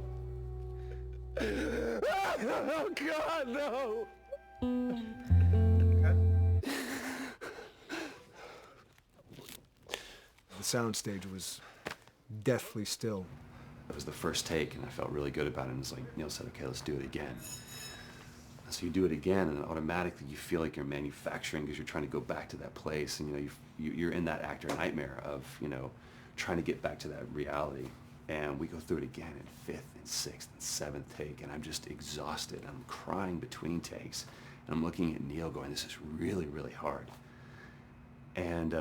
Oh, God, no. The soundstage was deathly still. It was the first take, and I felt really good about it. And it's like Neil said, okay, let's do it again. So you do it again, and automatically you feel like you're manufacturing because you're trying to go back to that place, and you're in that actor nightmare of trying to get back to that reality. And we go through it again in 5th and 6th and 7th take, and I'm just exhausted. I'm crying between takes, and I'm looking at Neil going, this is really, really hard. And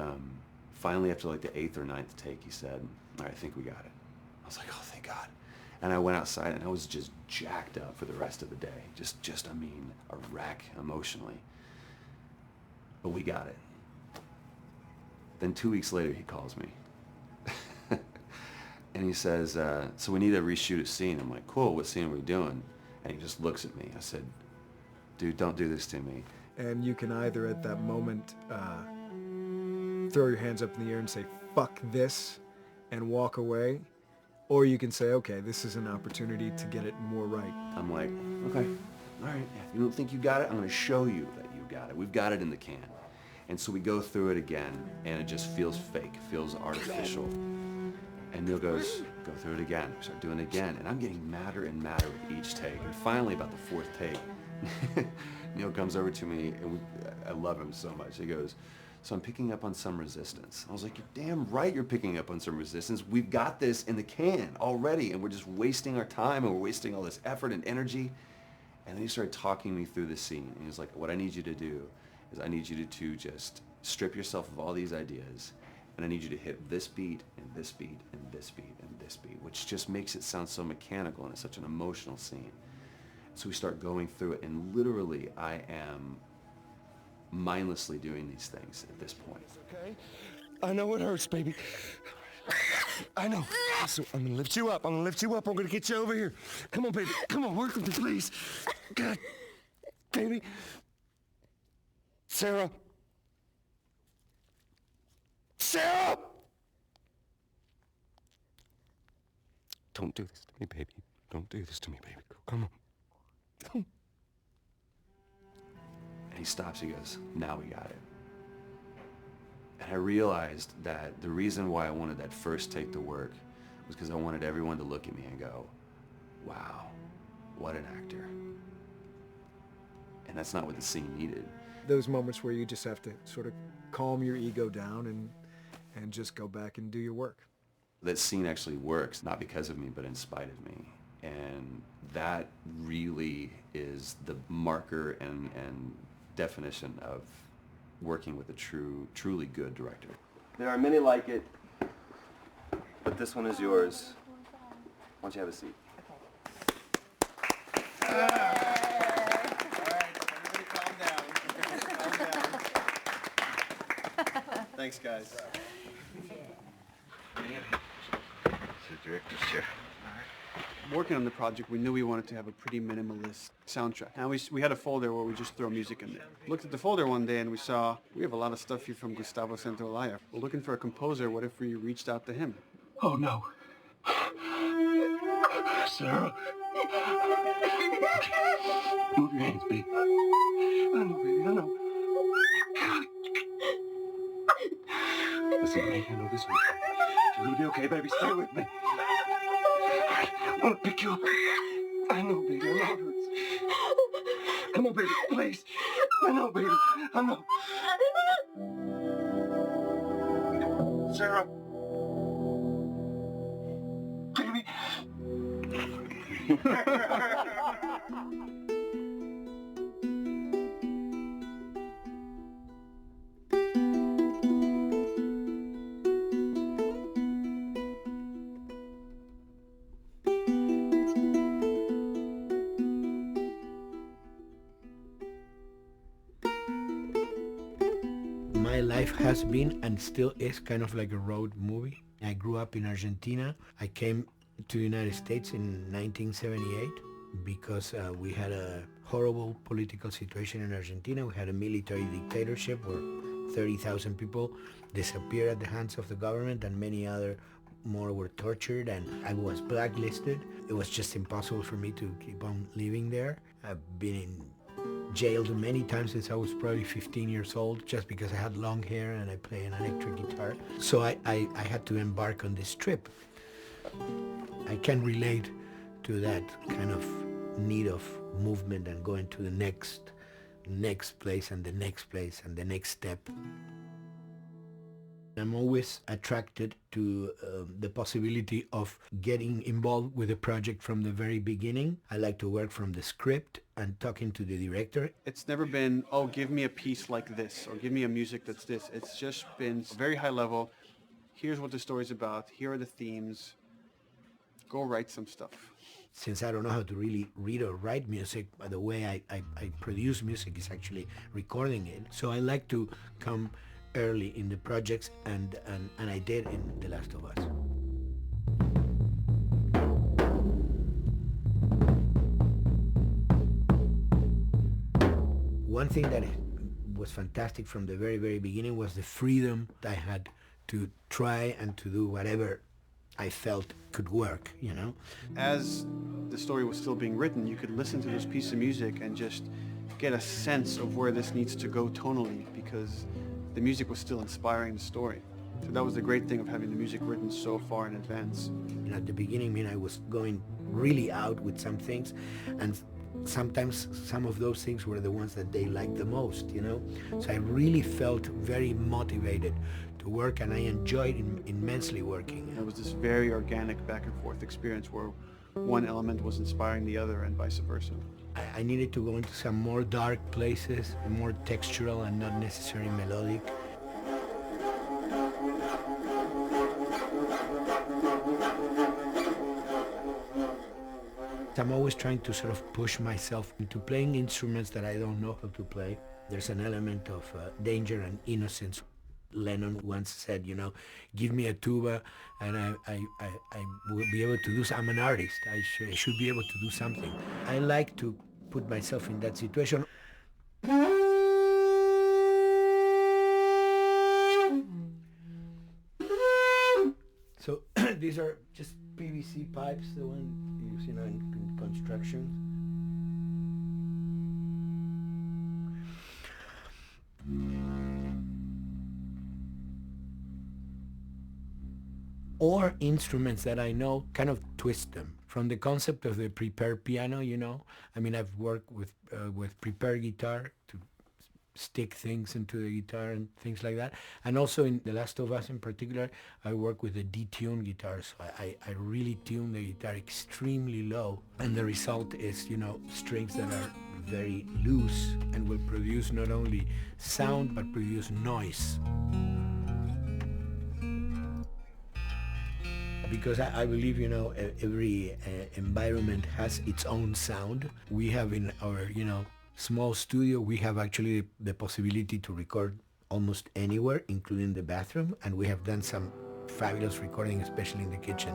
finally, after like the 8th or 9th take, he said, all right, I think we got it. I was like, oh, thank God. And I went outside, and I was just jacked up for the rest of the day. Just a wreck emotionally. But we got it. Then 2 weeks later, he calls me. And he says, so we need to reshoot a scene. I'm like, cool, what scene are we doing? And he just looks at me. I said, dude, don't do this to me. And you can either at that moment throw your hands up in the air and say, fuck this, and walk away, or you can say, okay, this is an opportunity to get it more right. I'm like, okay, all right, you don't think you got it? I'm gonna show you that you got it. We've got it in the can. And so we go through it again, and it just feels fake, feels artificial. And Neil goes, go through it again. We start doing it again, and I'm getting madder and madder with each take. And finally, about the fourth take, Neil comes over to me, and I love him so much. He goes, so I'm picking up on some resistance. I was like, you're damn right you're picking up on some resistance. We've got this in the can already, and we're just wasting our time, and we're wasting all this effort and energy. And then he started talking me through the scene. And he was like, what I need you to do is I need you to just strip yourself of all these ideas, and I need you to hit this beat, and this beat, and this beat, and this beat, which just makes it sound so mechanical, and it's such an emotional scene. So we start going through it, and literally I am mindlessly doing these things at this point. Okay? I know it hurts, baby. I know. So I'm gonna lift you up. I'm gonna lift you up. I'm gonna get you over here. Come on, baby. Come on, work with me, please. God, baby. Sarah. Sarah! Don't do this to me, baby. Don't do this to me, baby. Come on. And he stops, he goes, now we got it. And I realized that the reason why I wanted that first take to work was because I wanted everyone to look at me and go, wow, what an actor. And that's not what the scene needed. Those moments where you just have to sort of calm your ego down and just go back and do your work. That scene actually works, not because of me, but in spite of me. And that really is the marker and definition of working with a truly good director. There are many like it, but this one is yours. Why don't you have a seat? Thanks, guys. The director's chair. Working on the project, we knew we wanted to have a pretty minimalist soundtrack. And we had a folder where we just throw music in there. Looked at the folder one day and we saw, we have a lot of stuff here from Gustavo Santaolalla. We're looking for a composer. What if we reached out to him? Oh, no. Sarah. Move your hands, baby. I know, baby, I know. Listen, baby, I know this one. You're gonna be okay, baby. Stay with me. I want to pick you up. I know, baby. I know it hurts. Come on, baby. Please. I know, baby. I know. Sarah. Baby. My life has been and still is kind of like a road movie. I grew up in Argentina. I came to the United States in 1978 because we had a horrible political situation in Argentina. We had a military dictatorship where 30,000 people disappeared at the hands of the government and many other more were tortured, and I was blacklisted. It was just impossible for me to keep on living there. I've been in jailed many times since I was probably 15 years old just because I had long hair and I play an electric guitar. So I had to embark on this trip. I can relate to that kind of need of movement and going to the next place and the next place and the next step. I'm always attracted to the possibility of getting involved with a project from the very beginning. I like to work from the script and talking to the director. It's never been, oh, give me a piece like this or give me a music that's this. It's just been very high level. Here's what the story's about. Here are the themes. Go write some stuff. Since I don't know how to really read or write music, the way I produce music is actually recording it. So I like to come early in the projects, and I did in The Last of Us. One thing that was fantastic from the very, very beginning was the freedom I had to try and to do whatever I felt could work, you know? As the story was still being written, you could listen to this piece of music and just get a sense of where this needs to go tonally, because the music was still inspiring the story. So that was the great thing of having the music written so far in advance. You know, at the beginning, I mean, I was going really out with some things, and sometimes some of those things were the ones that they liked the most, you know? So I really felt very motivated to work, and I enjoyed immensely working. It was this very organic back and forth experience where one element was inspiring the other and vice versa. I needed to go into some more dark places, more textural and not necessarily melodic. I'm always trying to sort of push myself into playing instruments that I don't know how to play. There's an element of danger and innocence. Lennon once said, you know, give me a tuba and I will be able to do I'm an artist. I should be able to do something. I like to put myself in that situation. So these are just PVC pipes, the one you use, you know, in construction. Or instruments that I know, kind of twist them. From the concept of the prepared piano, you know, I mean, I've worked with prepared guitar to stick things into the guitar and things like that. And also in The Last of Us in particular, I work with a detuned guitar. So I really tune the guitar extremely low. And the result is, you know, strings that are very loose and will produce not only sound, but produce noise. Because I believe, you know, every environment has its own sound. We have in our, you know, small studio, we have actually the possibility to record almost anywhere, including the bathroom, and we have done some fabulous recording, especially in the kitchen.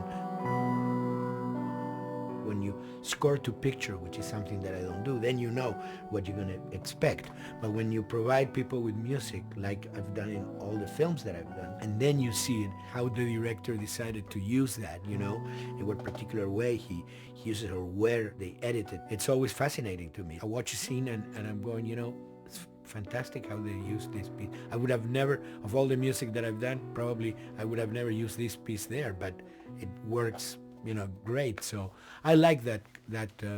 When you score to picture, which is something that I don't do, then you know what you're going to expect. But when you provide people with music, like I've done in all the films that I've done, and then you see it, how the director decided to use that, you know, in what particular way he uses it or where they edit it. It's always fascinating to me. I watch a scene and I'm going, you know, it's fantastic how they use this piece. I would have never, of all the music that I've done, probably I would have never used this piece there, but it works, you know, great. So I like that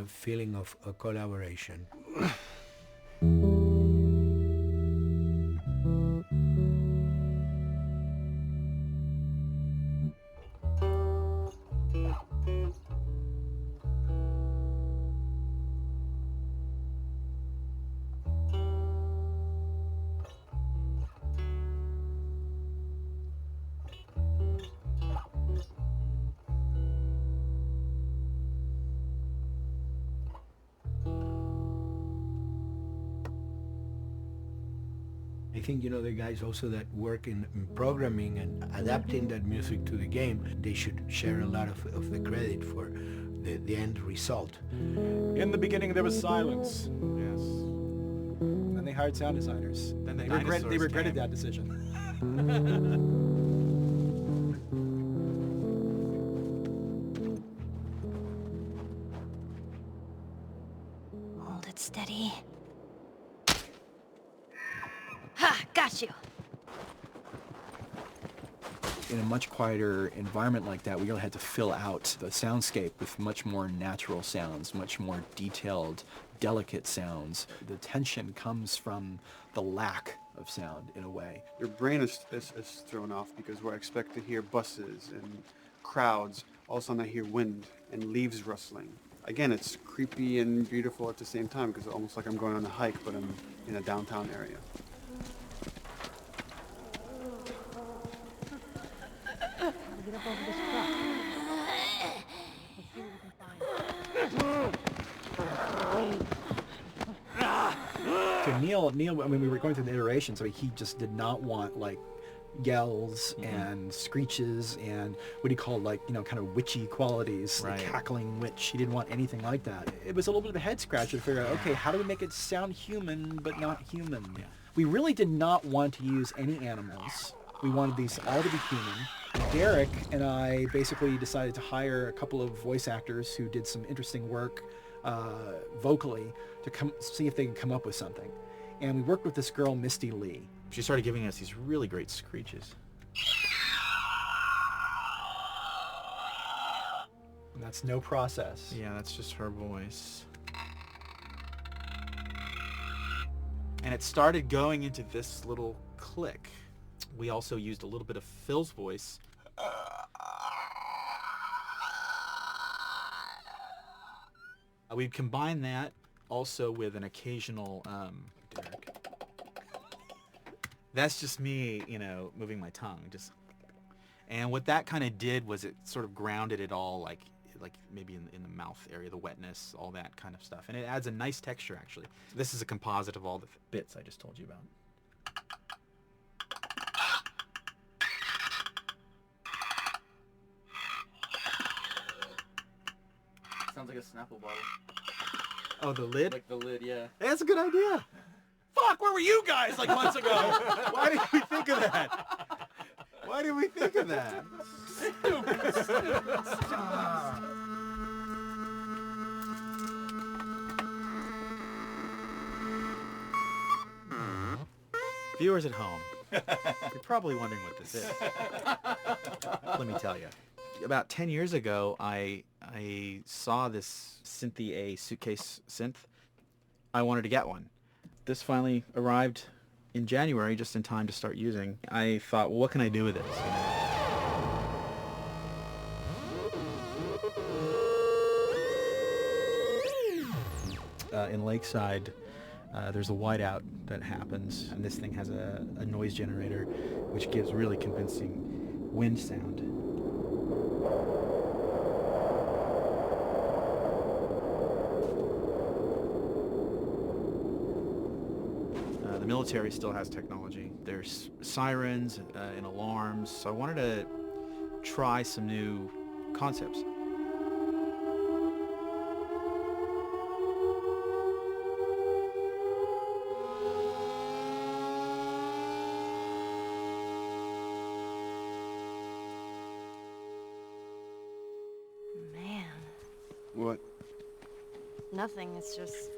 feeling of collaboration. I think, you know, the guys also that work in programming and adapting that music to the game, they should share a lot of the credit for the end result. In the beginning, there was silence. Yes. Then they hired sound designers. Then they regretted that decision. Hold it steady. Ha! Got you! In a much quieter environment like that, we really had to fill out the soundscape with much more natural sounds, much more detailed, delicate sounds. The tension comes from the lack of sound, in a way. Your brain is thrown off because where I expect to hear buses and crowds, all of a sudden I hear wind and leaves rustling. Again, it's creepy and beautiful at the same time because it's almost like I'm going on a hike, but I'm in a downtown area. Get up over this truck. Let's see what we can find. To Neil, I mean, we were going through the iterations. I mean, he just did not want, like, yells and screeches and what he called like, you know, kind of witchy qualities, Right. the cackling witch. He didn't want anything like that. It was a little bit of a head scratcher to figure out, okay, how do we make it sound human but not human? Yeah. We really did not want to use any animals. We wanted these all to be human. Derek and I basically decided to hire a couple of voice actors who did some interesting work vocally to see if they could come up with something. And we worked with this girl, Misty Lee. She started giving us these really great screeches. And that's no process. Yeah, that's just her voice. And it started going into this little click. We also used a little bit of Phil's voice. We combined that also with an occasional, Derek. That's just me, you know, moving my tongue. And what that kind of did was it sort of grounded it all, like maybe in the mouth area, the wetness, all that kind of stuff. And it adds a nice texture, actually. This is a composite of all the bits I just told you about. Sounds like a Snapple bottle. Oh, the lid? Like the lid, yeah. That's a good idea. Fuck, where were you guys like months ago? Why didn't we think of that? Why did we think of that? Viewers at home, you're probably wondering what this is. Let me tell you. About 10 years ago, I saw this Synthie A suitcase synth. I wanted to get one. This finally arrived in January, just in time to start using. I thought, well, what can I do with this? In Lakeside, there's a whiteout that happens, and this thing has a noise generator, which gives really convincing wind sound. The military still has technology. There's sirens and alarms, so I wanted to try some new concepts. Man, What? nothing. It's just...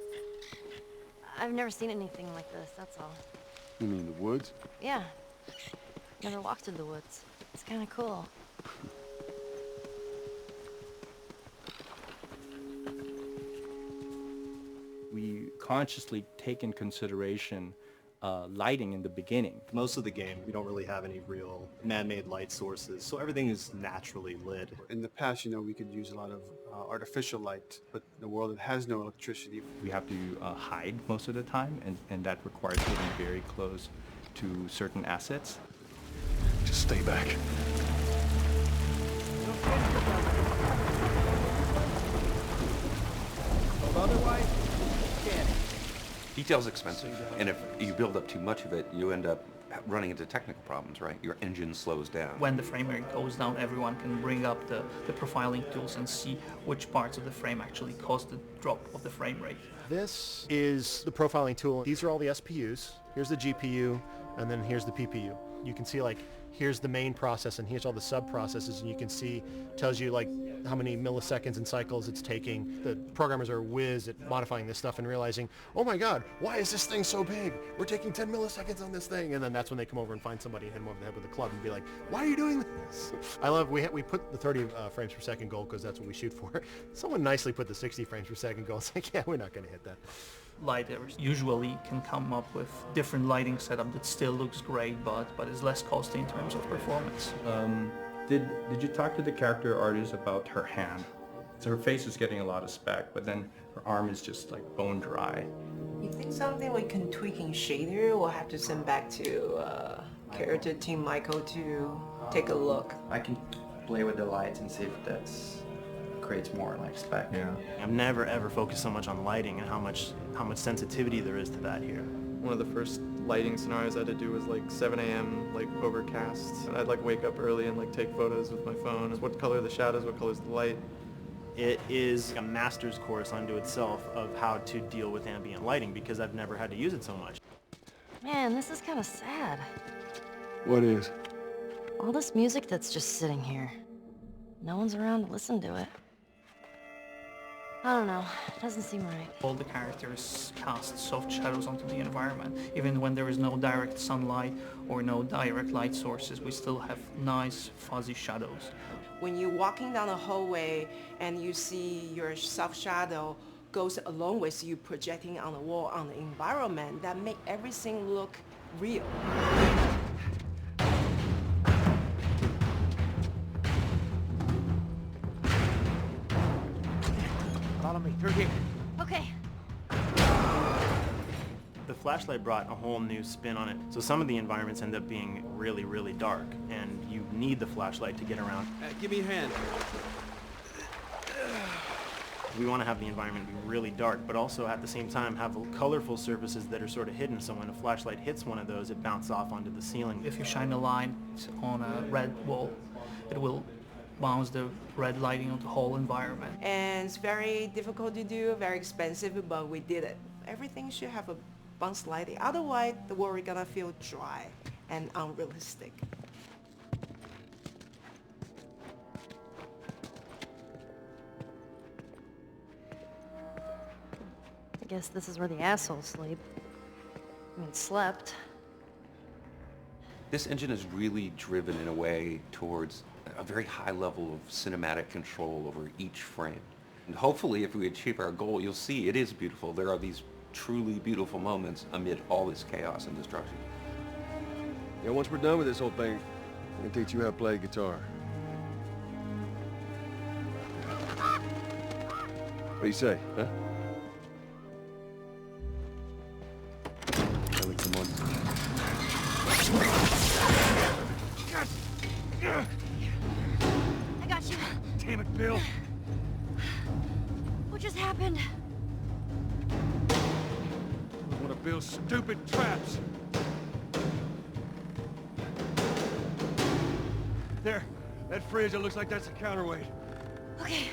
I've never seen anything like this, that's all. You mean the woods? Yeah. Never walked in the woods. It's kind of cool. We consciously take in consideration lighting in the beginning. Most of the game, we don't really have any real man-made light sources, so everything is naturally lit. In the past, you know, we could use a lot of artificial light, but in a world that has no electricity. We have to hide most of the time, and that requires getting very close to certain assets. Just stay back. Otherwise, you can't. Detail's expensive, and if you build up too much of it, you end up running into technical problems, right? Your engine slows down. When the frame rate goes down, everyone can bring up the profiling tools and see which parts of the frame actually cause the drop of the frame rate. This is the profiling tool. These are all the SPUs. Here's the GPU, and then here's the PPU. You can see, like, here's the main process, and here's all the sub-processes, and you can see, tells you, like, how many milliseconds and cycles it's taking. The programmers are whiz at modifying this stuff and realizing, oh my god, why is this thing so big? We're taking 10 milliseconds on this thing. And then that's when they come over and find somebody and hit them over the head with a club and be like, why are you doing this? I love, we put the 30 frames per second goal because that's what we shoot for. Someone nicely put the 60 frames per second goal. It's like, yeah, we're not going to hit that. Lighters usually can come up with different lighting setup that still looks great, but is less costly in terms of performance. Did you talk to the character artist about her hand? So her face is getting a lot of spec, but then her arm is just like bone dry. You think something we can tweak in shader? We'll have to send back to character team Michael to take a look. I can play with the lights and see if that creates more like spec. Yeah. I've never ever focused so much on lighting and how much sensitivity there is to that here. One of the first lighting scenarios I had to do was like 7 a.m. like overcast. And I'd like wake up early and like take photos with my phone. What color are the shadows? What color is the light? It is a master's course unto itself of how to deal with ambient lighting because I've never had to use it so much. Man, this is kind of sad. What is? All this music that's just sitting here. No one's around to listen to it. I don't know. It doesn't seem right. All the characters cast soft shadows onto the environment. Even when there is no direct sunlight or no direct light sources, we still have nice fuzzy shadows. When you're walking down the hallway and you see your soft shadow goes along with you projecting on the wall on the environment, that make everything look real. Follow me through here. Okay. The flashlight brought a whole new spin on it. So some of the environments end up being really, really dark, and you need the flashlight to get around. Give me a hand. We want to have the environment be really dark, but also at the same time have colorful surfaces that are sort of hidden, so when a flashlight hits one of those, it bounces off onto the ceiling. If you shine a light on a red wall, it will bounce the red lighting on the whole environment. And it's very difficult to do, very expensive, but we did it. Everything should have a bounce lighting. Otherwise, the world is gonna feel dry and unrealistic. I guess this is where the assholes sleep. I mean, slept. This engine is really driven in a way towards a very high level of cinematic control over each frame. And hopefully, if we achieve our goal, you'll see it is beautiful. There are these truly beautiful moments amid all this chaos and destruction. Yeah, once we're done with this whole thing, I can teach you how to play guitar. What do you say, huh? Ellie, come on. I got you. Damn it, Bill! What just happened? One of Bill's stupid traps. There, that fridge, it looks like that's a counterweight. Okay.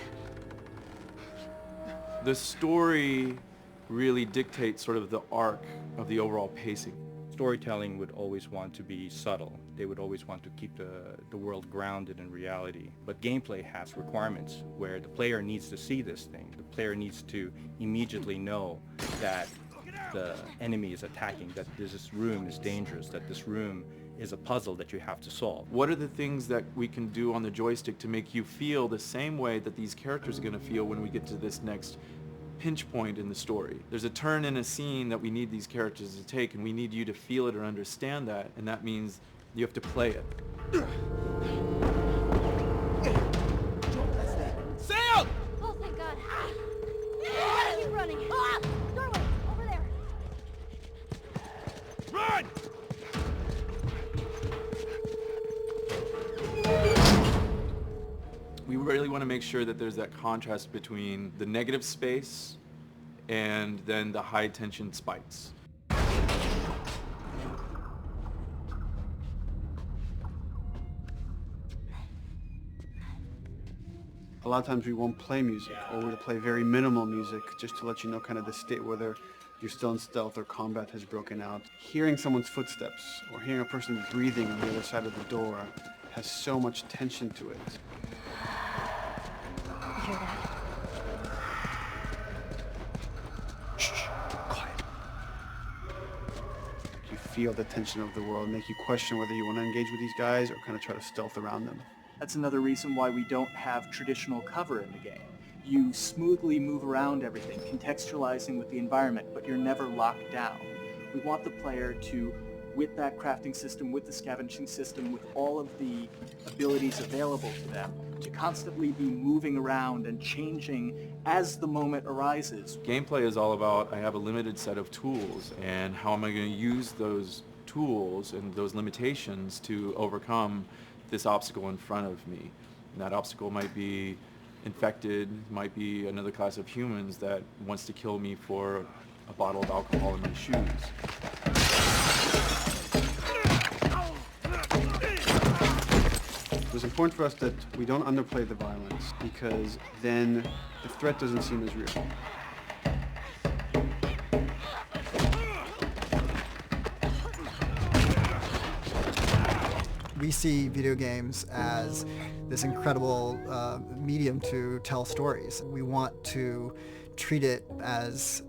The story really dictates sort of the arc of the overall pacing. Storytelling would always want to be subtle. They would always want to keep the world grounded in reality. But gameplay has requirements where the player needs to see this thing. The player needs to immediately know that the enemy is attacking, that this room is dangerous, that this room is a puzzle that you have to solve. What are the things that we can do on the joystick to make you feel the same way that these characters are going to feel when we get to this next pinch point in the story? There's a turn in a scene that we need these characters to take, and we need you to feel it or understand that, and that means you have to play it. Sail! Oh, thank God. Gotta keep running. Doorway, over there. Run! We really want to make sure that there's that contrast between the negative space and then the high tension spikes. A lot of times we won't play music, or we'll play very minimal music just to let you know kind of the state, whether you're still in stealth or combat has broken out. Hearing someone's footsteps or hearing a person breathing on the other side of the door has so much tension to it. You hear that? Shh, quiet. You feel the tension of the world, make you question whether you want to engage with these guys or kind of try to stealth around them. That's another reason why we don't have traditional cover in the game. You smoothly move around everything, contextualizing with the environment, but you're never locked down. We want the player to, with that crafting system, with the scavenging system, with all of the abilities available to them, to constantly be moving around and changing as the moment arises. Gameplay is all about, I have a limited set of tools, and how am I going to use those tools and those limitations to overcome this obstacle in front of me. And that obstacle might be infected, might be another class of humans that wants to kill me for a bottle of alcohol in my shoes. It was important for us that we don't underplay the violence, because then the threat doesn't seem as real. We see video games as this incredible medium to tell stories. We want to treat it as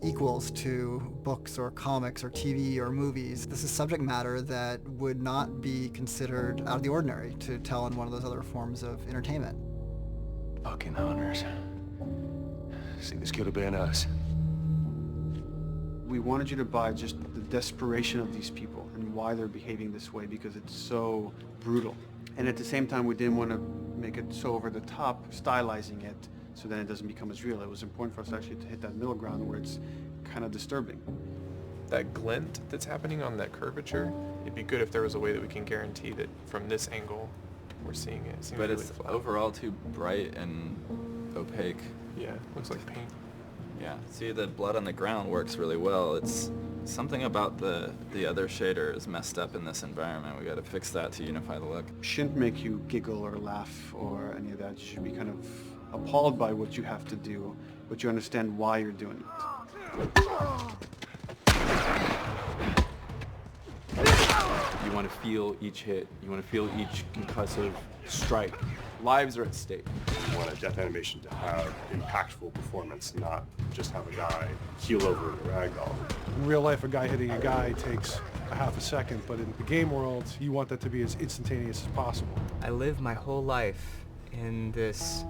equals to books or comics or TV or movies. This is subject matter that would not be considered out of the ordinary to tell in one of those other forms of entertainment. Fucking hunters. See, this could have been us. We wanted you to buy just the desperation of these people and why they're behaving this way, because it's so brutal. And at the same time, we didn't want to make it so over the top, stylizing it, so then it doesn't become as real. It was important for us actually to hit that middle ground where it's kind of disturbing. That glint that's happening on that curvature, it'd be good if there was a way that we can guarantee that from this angle we're seeing it. It seems But really it's flat. overall too bright and opaque. Yeah, looks like paint. Yeah, see, the blood on the ground works really well. It's something about the other shader is messed up in this environment. We got to fix that to unify the look. Shouldn't make you giggle or laugh or any of that. You should be kind of appalled by what you have to do, but you understand why you're doing it. You want to feel each hit. You want to feel each concussive strike. Lives are at stake. You want a death animation to have impactful performance, not just have a guy keel over in a ragdoll. In real life, a guy hitting a guy takes a half a second, but in the game world, you want that to be as instantaneous as possible. I lived my whole life in this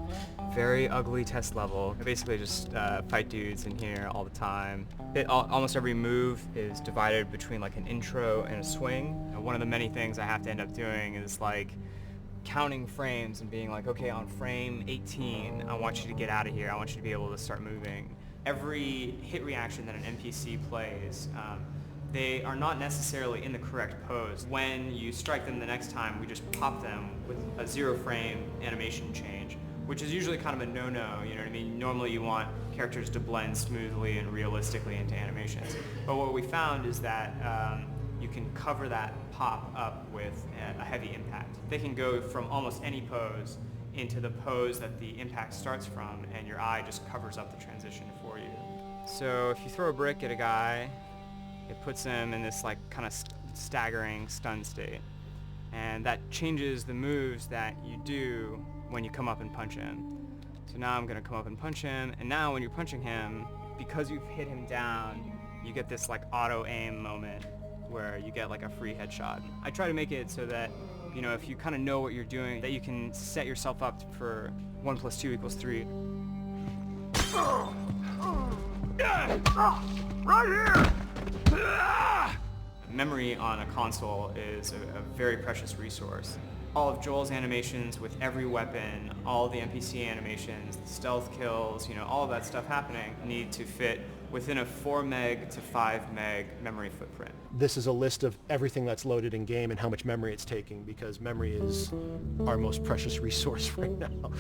very ugly test level. I basically just fight dudes in here all the time. Almost every move is divided between like an intro and a swing. And one of the many things I have to end up doing is like counting frames and being like, okay, on frame 18, I want you to get out of here. I want you to be able to start moving. Every hit reaction that an NPC plays, they are not necessarily in the correct pose. When you strike them the next time, we just pop them with a 0 frame animation change, which is usually kind of a no-no, you know what I mean? Normally you want characters to blend smoothly and realistically into animations. But what we found is that you can cover that pop up with a heavy impact. They can go from almost any pose into the pose that the impact starts from, and your eye just covers up the transition for you. So if you throw a brick at a guy, it puts him in this like kind of staggering stun state. And that changes the moves that you do when you come up and punch him. So now I'm gonna come up and punch him, and now when you're punching him, because you've hit him down, you get this like auto aim moment where you get like a free headshot. I try to make it so that, you know, if you kind of know what you're doing, that you can set yourself up for 1 + 2 = 3. Right here! Memory on a console is a very precious resource. All of Joel's animations with every weapon, all the NPC animations, the stealth kills, you know, all of that stuff happening need to fit within a 4 meg to 5 meg memory footprint. This is a list of everything that's loaded in game and how much memory it's taking, because memory is our most precious resource right now.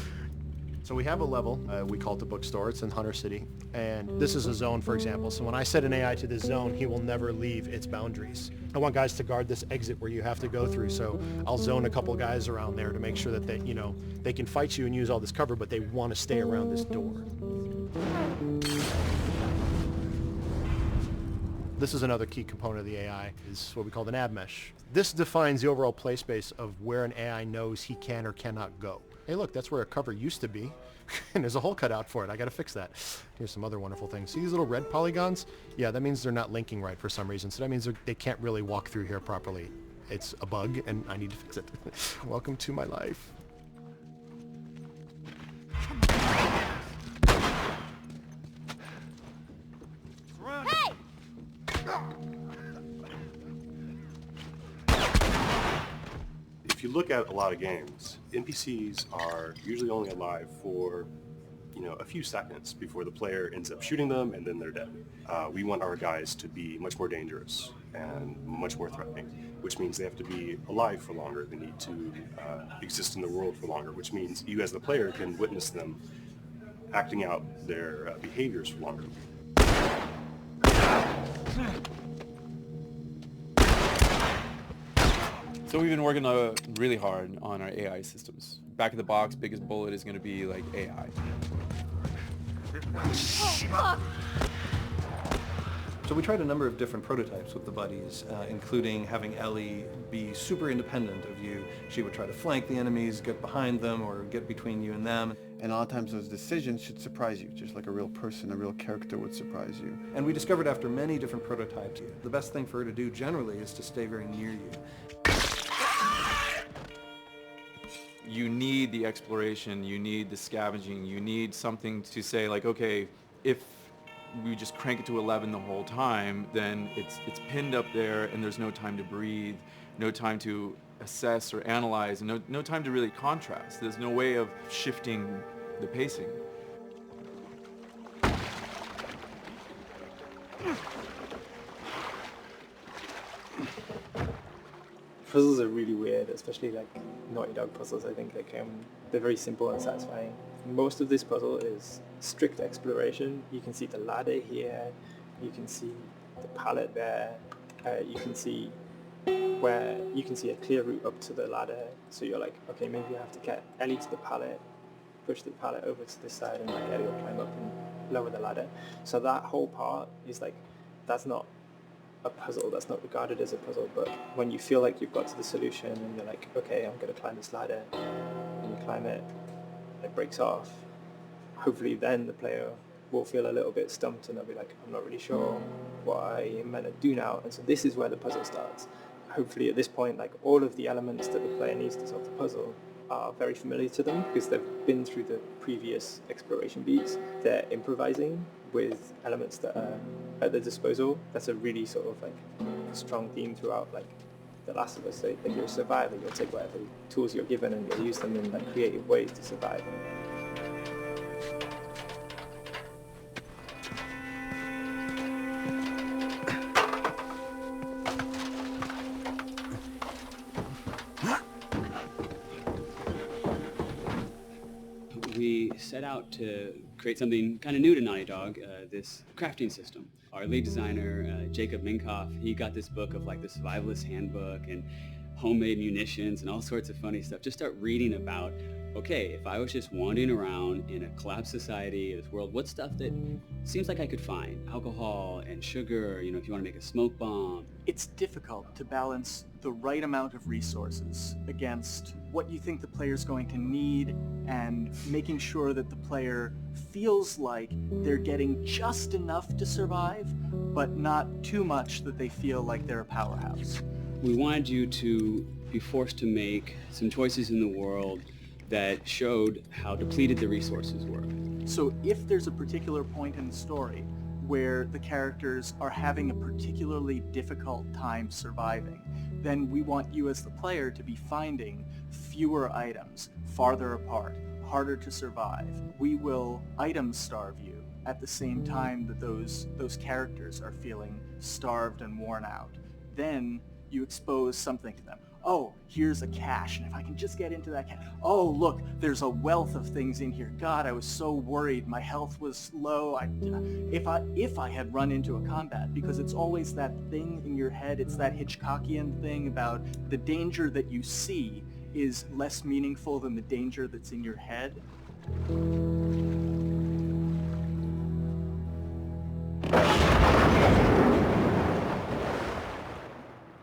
So we have a level, we call it the bookstore, it's in Hunter City, and this is a zone, for example. So when I set an AI to this zone, he will never leave its boundaries. I want guys to guard this exit where you have to go through, so I'll zone a couple guys around there to make sure that they, you know, they can fight you and use all this cover, but they want to stay around this door. This is another key component of the AI, is what we call the nav mesh. This defines the overall play space of where an AI knows he can or cannot go. Hey look, that's where a cover used to be, and there's a hole cut out for it. I gotta fix that. Here's some other wonderful things. See these little red polygons? Yeah, that means they're not linking right for some reason, so that means they can't really walk through here properly. It's a bug, and I need to fix it. Welcome to my life. Hey! If you look at a lot of games, NPCs are usually only alive for, you know, a few seconds before the player ends up shooting them and then they're dead. We want our guys to be much more dangerous and much more threatening, which means they have to be alive for longer. They need to exist in the world for longer, which means you as the player can witness them acting out their behaviors for longer. So we've been working really hard on our AI systems. Back of the box, biggest bullet is going to be like AI. So we tried a number of different prototypes with the buddies, including having Ellie be super independent of you. She would try to flank the enemies, get behind them, or get between you and them. And a lot of times those decisions should surprise you, just like a real person, a real character would surprise you. And we discovered after many different prototypes, the best thing for her to do generally is to stay very near you. You need the exploration, you need the scavenging, you need something to say like, okay, if we just crank it to 11 the whole time, then it's pinned up there and there's no time to breathe, no time to assess or analyze, and no time to really contrast. There's no way of shifting the pacing. Puzzles are really weird, especially like Naughty Dog puzzles. I think they're very simple and satisfying. Most of this puzzle is strict exploration. You can see the ladder here, you can see the pallet there, you can see a clear route up to the ladder. So you're like, okay, maybe I have to get Ellie to the pallet, push the pallet over to this side, and like Ellie will climb up and lower the ladder. So that whole part is like, that's not a puzzle, that's not regarded as a puzzle, but when you feel like you've got to the solution and you're like, okay, I'm going to climb this ladder, and you climb it, and it breaks off, hopefully then the player will feel a little bit stumped and they'll be like, I'm not really sure what I am meant to do now, and so this is where the puzzle starts. Hopefully at this point, like all of the elements that the player needs to solve the puzzle are very familiar to them because they've been through the previous exploration beats. They're improvising with elements that are at their disposal. That's a really sort of like strong theme throughout like The Last of Us. So like you're a survivor, you'll take whatever tools you're given and you'll use them in like creative ways to survive. We set out to create something kind of new to Naughty Dog, this crafting system. Our lead designer, Jacob Minkoff, he got this book of like the Survivalist Handbook and homemade munitions and all sorts of funny stuff. Just start reading about, okay, if I was just wandering around in a collapsed society, this world, what stuff that seems like I could find? Alcohol and sugar, you know, if you want to make a smoke bomb. It's difficult to balance the right amount of resources against what you think the player's going to need and making sure that the player feels like they're getting just enough to survive, but not too much that they feel like they're a powerhouse. We wanted you to be forced to make some choices in the world that showed how depleted the resources were. So if there's a particular point in the story where the characters are having a particularly difficult time surviving, then we want you as the player to be finding fewer items, farther apart, harder to survive. We will item starve you at the same time that those characters are feeling starved and worn out. Then you expose something to them. Oh, here's a cache, and if I can just get into that cache. Oh, look, there's a wealth of things in here. God, I was so worried. My health was low. If I had run into a combat, because it's always that thing in your head, it's that Hitchcockian thing about the danger that you see is less meaningful than the danger that's in your head.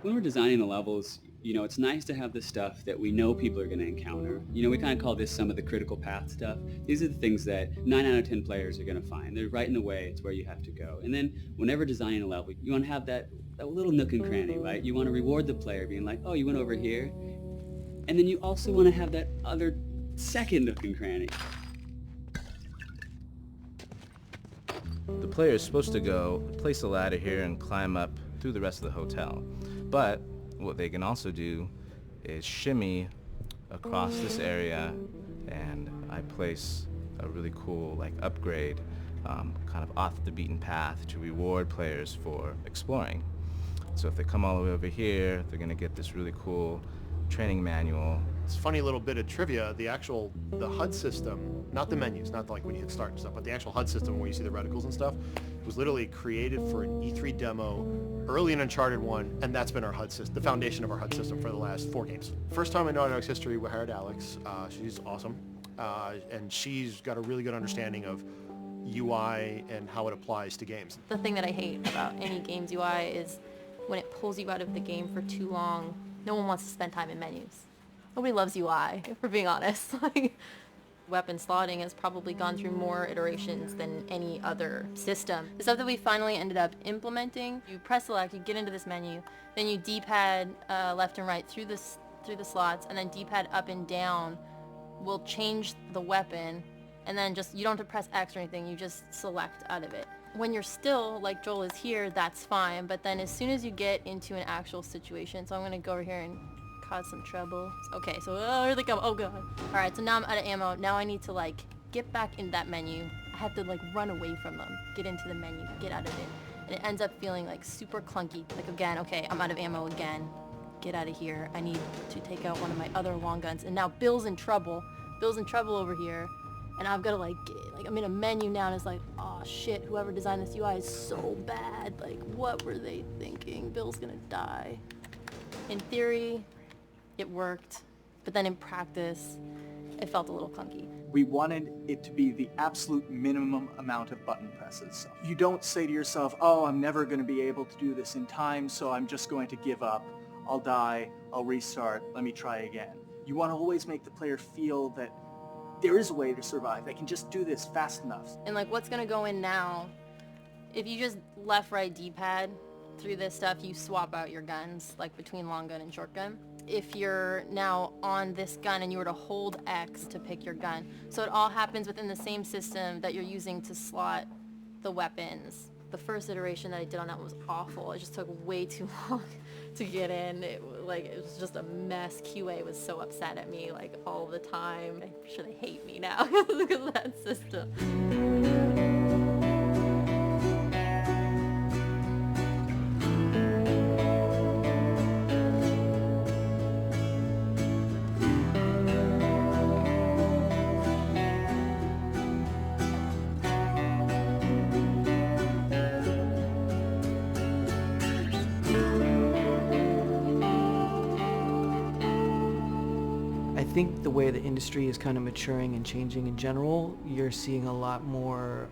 When we're designing the levels, you know, it's nice to have the stuff that we know people are going to encounter. You know, we kind of call this some of the critical path stuff. These are the things that 9 out of 10 players are going to find. They're right in the way. It's where you have to go. And then whenever designing a level, you want to have that little nook and cranny, right? You want to reward the player being like, oh, you went over here. And then you also want to have that other second nook and cranny. The player is supposed to go place a ladder here and climb up through the rest of the hotel. But what they can also do is shimmy across this area, and I place a really cool like upgrade kind of off the beaten path to reward players for exploring. So if they come all the way over here, they're going to get this really cool training manual. It's a funny little bit of trivia. The HUD system, not the menus, not like when you hit start and stuff, but the actual HUD system where you see the reticles and stuff, It was literally created for an E3 demo early in Uncharted 1, and that's been our HUD system, the foundation of our HUD system for the last 4 games. First time in Naughty Dog's history, we hired Alex. She's awesome, and she's got a really good understanding of UI and how it applies to games. The thing that I hate about any game's UI is when it pulls you out of the game for too long. No one wants to spend time in menus. Nobody loves UI, if we're being honest. Like, weapon slotting has probably gone through more iterations than any other system. The stuff that we finally ended up implementing, you press select, you get into this menu, then you D-pad left and right through the slots, and then D-pad up and down will change the weapon, and then just, you don't have to press X or anything, you just select out of it. When you're still, like Joel is here, that's fine, but then as soon as you get into an actual situation, so I'm gonna go over here and cause some trouble. Okay, so here they come. Oh god. Alright, so now I'm out of ammo. Now I need to like get back in that menu. I have to like run away from them, get into the menu, get out of it. And it ends up feeling like super clunky. Like again, okay, I'm out of ammo again. Get out of here. I need to take out one of my other long guns. And now Bill's in trouble. Bill's in trouble over here. And I've got to like I'm in a menu now and it's like, oh shit, whoever designed this UI is so bad. Like, what were they thinking? Bill's gonna die. In theory, it worked, but then in practice, it felt a little clunky. We wanted it to be the absolute minimum amount of button presses. You don't say to yourself, oh, I'm never going to be able to do this in time, so I'm just going to give up. I'll die, I'll restart, let me try again. You want to always make the player feel that there is a way to survive. They can just do this fast enough. And like what's gonna go in now, if you just left, right, D-pad through this stuff, you swap out your guns, like between long gun and short gun. If you're now on this gun and you were to hold X to pick your gun. So it all happens within the same system that you're using to slot the weapons. The first iteration that I did on that was awful. It just took way too long to get in. It was just a mess. QA was so upset at me like all the time. I'm sure they hate me now because of that system. I think the way the industry is kind of maturing and changing in general, you're seeing a lot more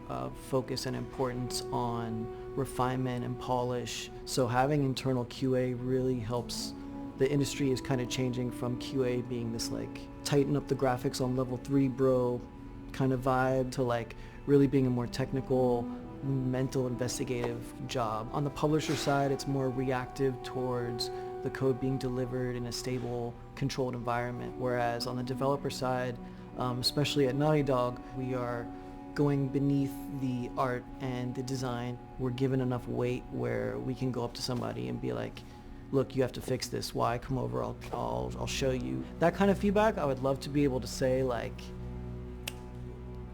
focus and importance on refinement and polish. So having internal QA really helps. The industry is kind of changing from QA being this like tighten up the graphics on level 3 bro kind of vibe to like really being a more technical, mental investigative job. On the publisher side, it's more reactive towards the code being delivered in a stable, controlled environment. Whereas on the developer side, especially at Naughty Dog, we are going beneath the art and the design. We're given enough weight where we can go up to somebody and be like, look, you have to fix this. Why? Come over, I'll show you. That kind of feedback, I would love to be able to say like,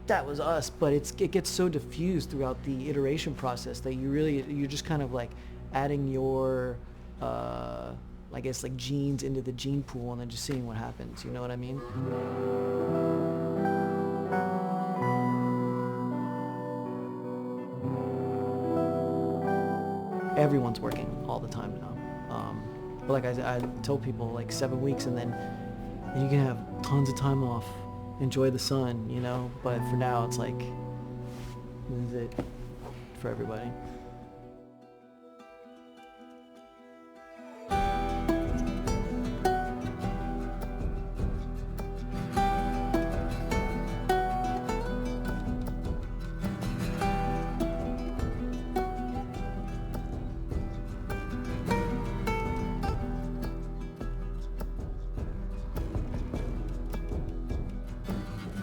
that was us, but it gets so diffused throughout the iteration process that you're just kind of like adding your I guess like genes into the gene pool and then just seeing what happens, you know what I mean? Everyone's working all the time now. But like I tell people, like 7 weeks and then you can have tons of time off, enjoy the sun, you know? But for now it's like, this is it for everybody.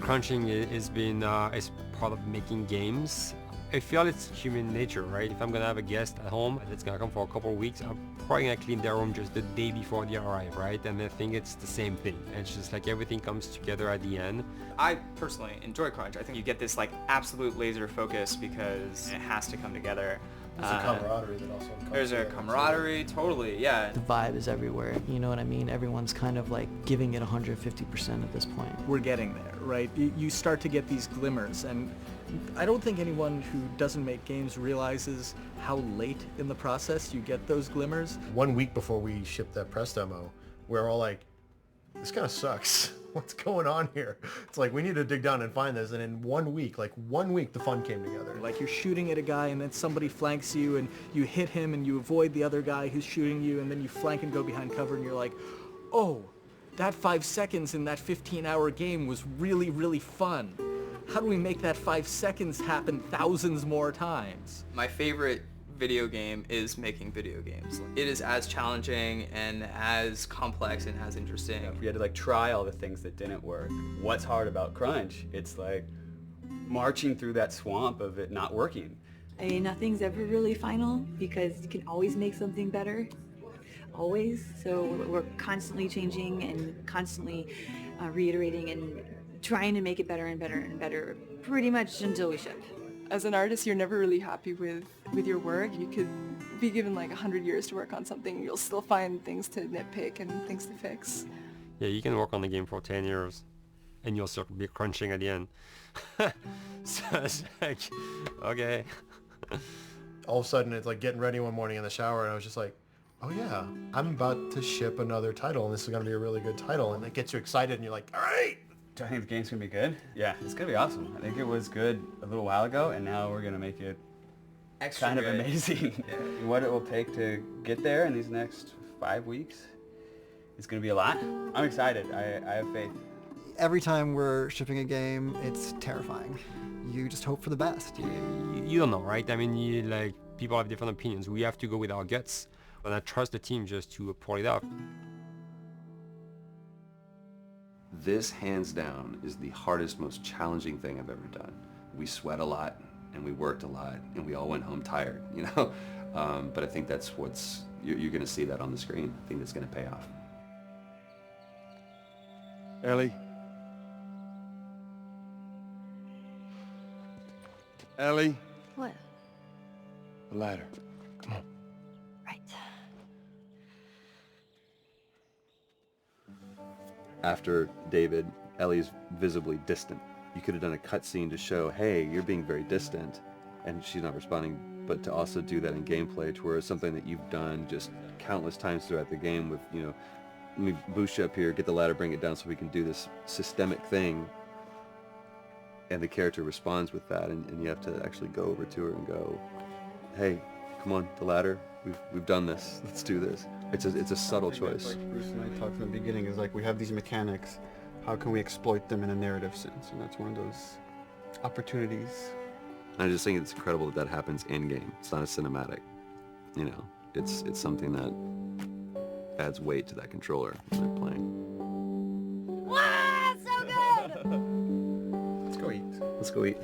Crunching is part of making games. I feel it's human nature, right? If I'm gonna have a guest at home that's gonna come for a couple of weeks, I'm probably gonna clean their room just the day before they arrive, right? And I think it's the same thing. It's just like everything comes together at the end. I personally enjoy crunch. I think you get this like absolute laser focus because it has to come together. There's a camaraderie that also comes There's a together. camaraderie, totally, yeah. The vibe is everywhere, you know what I mean? Everyone's kind of like giving it 150% at this point. We're getting there, right? You start to get these glimmers, and I don't think anyone who doesn't make games realizes how late in the process you get those glimmers. 1 week before we shipped that press demo, we're all like, this kind of sucks. What's going on here? It's like, we need to dig down and find this. And in 1 week, like 1 week, the fun came together. Like you're shooting at a guy and then somebody flanks you and you hit him and you avoid the other guy who's shooting you and then you flank and go behind cover and you're like, oh, that 5 seconds in that 15-hour game was really, really fun. How do we make that 5 seconds happen thousands more times? My favorite video game is making video games. It is as challenging and as complex and as interesting. We had to like try all the things that didn't work. What's hard about Crunch? It's like marching through that swamp of it not working. I mean, nothing's ever really final because you can always make something better, always. So we're constantly changing and constantly reiterating and trying to make it better and better and better pretty much until we ship. As an artist, you're never really happy with your work. You could be given like 100 years to work on something. You'll still find things to nitpick and things to fix. Yeah, you can work on the game for 10 years and you'll still be crunching at the end. So it's like, okay. All of a sudden, it's like getting ready one morning in the shower, and I was just like, oh yeah, I'm about to ship another title, and this is going to be a really good title. And it gets you excited, and you're like, all right. Do I think the game's gonna be good? Yeah, it's gonna be awesome. I think it was good a little while ago, and now we're gonna make it Extra kind of good. amazing. Yeah. What it will take to get there in these next 5 weeks, it's gonna be a lot. I'm excited. I have faith. Every time we're shipping a game, it's terrifying. You just hope for the best. You don't know, right? I mean, like people have different opinions. We have to go with our guts, and I trust the team just to pull it off. This, hands down, is the hardest, most challenging thing I've ever done. We sweat a lot, and we worked a lot, and we all went home tired, you know? But I think that's you're going to see that on the screen. I think that's going to pay off. Ellie? Ellie? What? The ladder. Come on. Right. After David, Ellie's visibly distant. You could have done a cutscene to show, hey, you're being very distant, and she's not responding, but to also do that in gameplay, to where it's something that you've done just countless times throughout the game with, you know, let me boost you up here, get the ladder, bring it down so we can do this systemic thing, and the character responds with that, and you have to actually go over to her and go, hey, come on, the ladder, we've done this, let's do this. It's a subtle choice. Like Bruce and I talked from the beginning, is like we have these mechanics, how can we exploit them in a narrative sense? And that's one of those opportunities. I just think it's incredible that happens in-game. It's not a cinematic, you know. It's something that adds weight to that controller when they're playing. Wow, so good! Let's go eat. Let's go eat.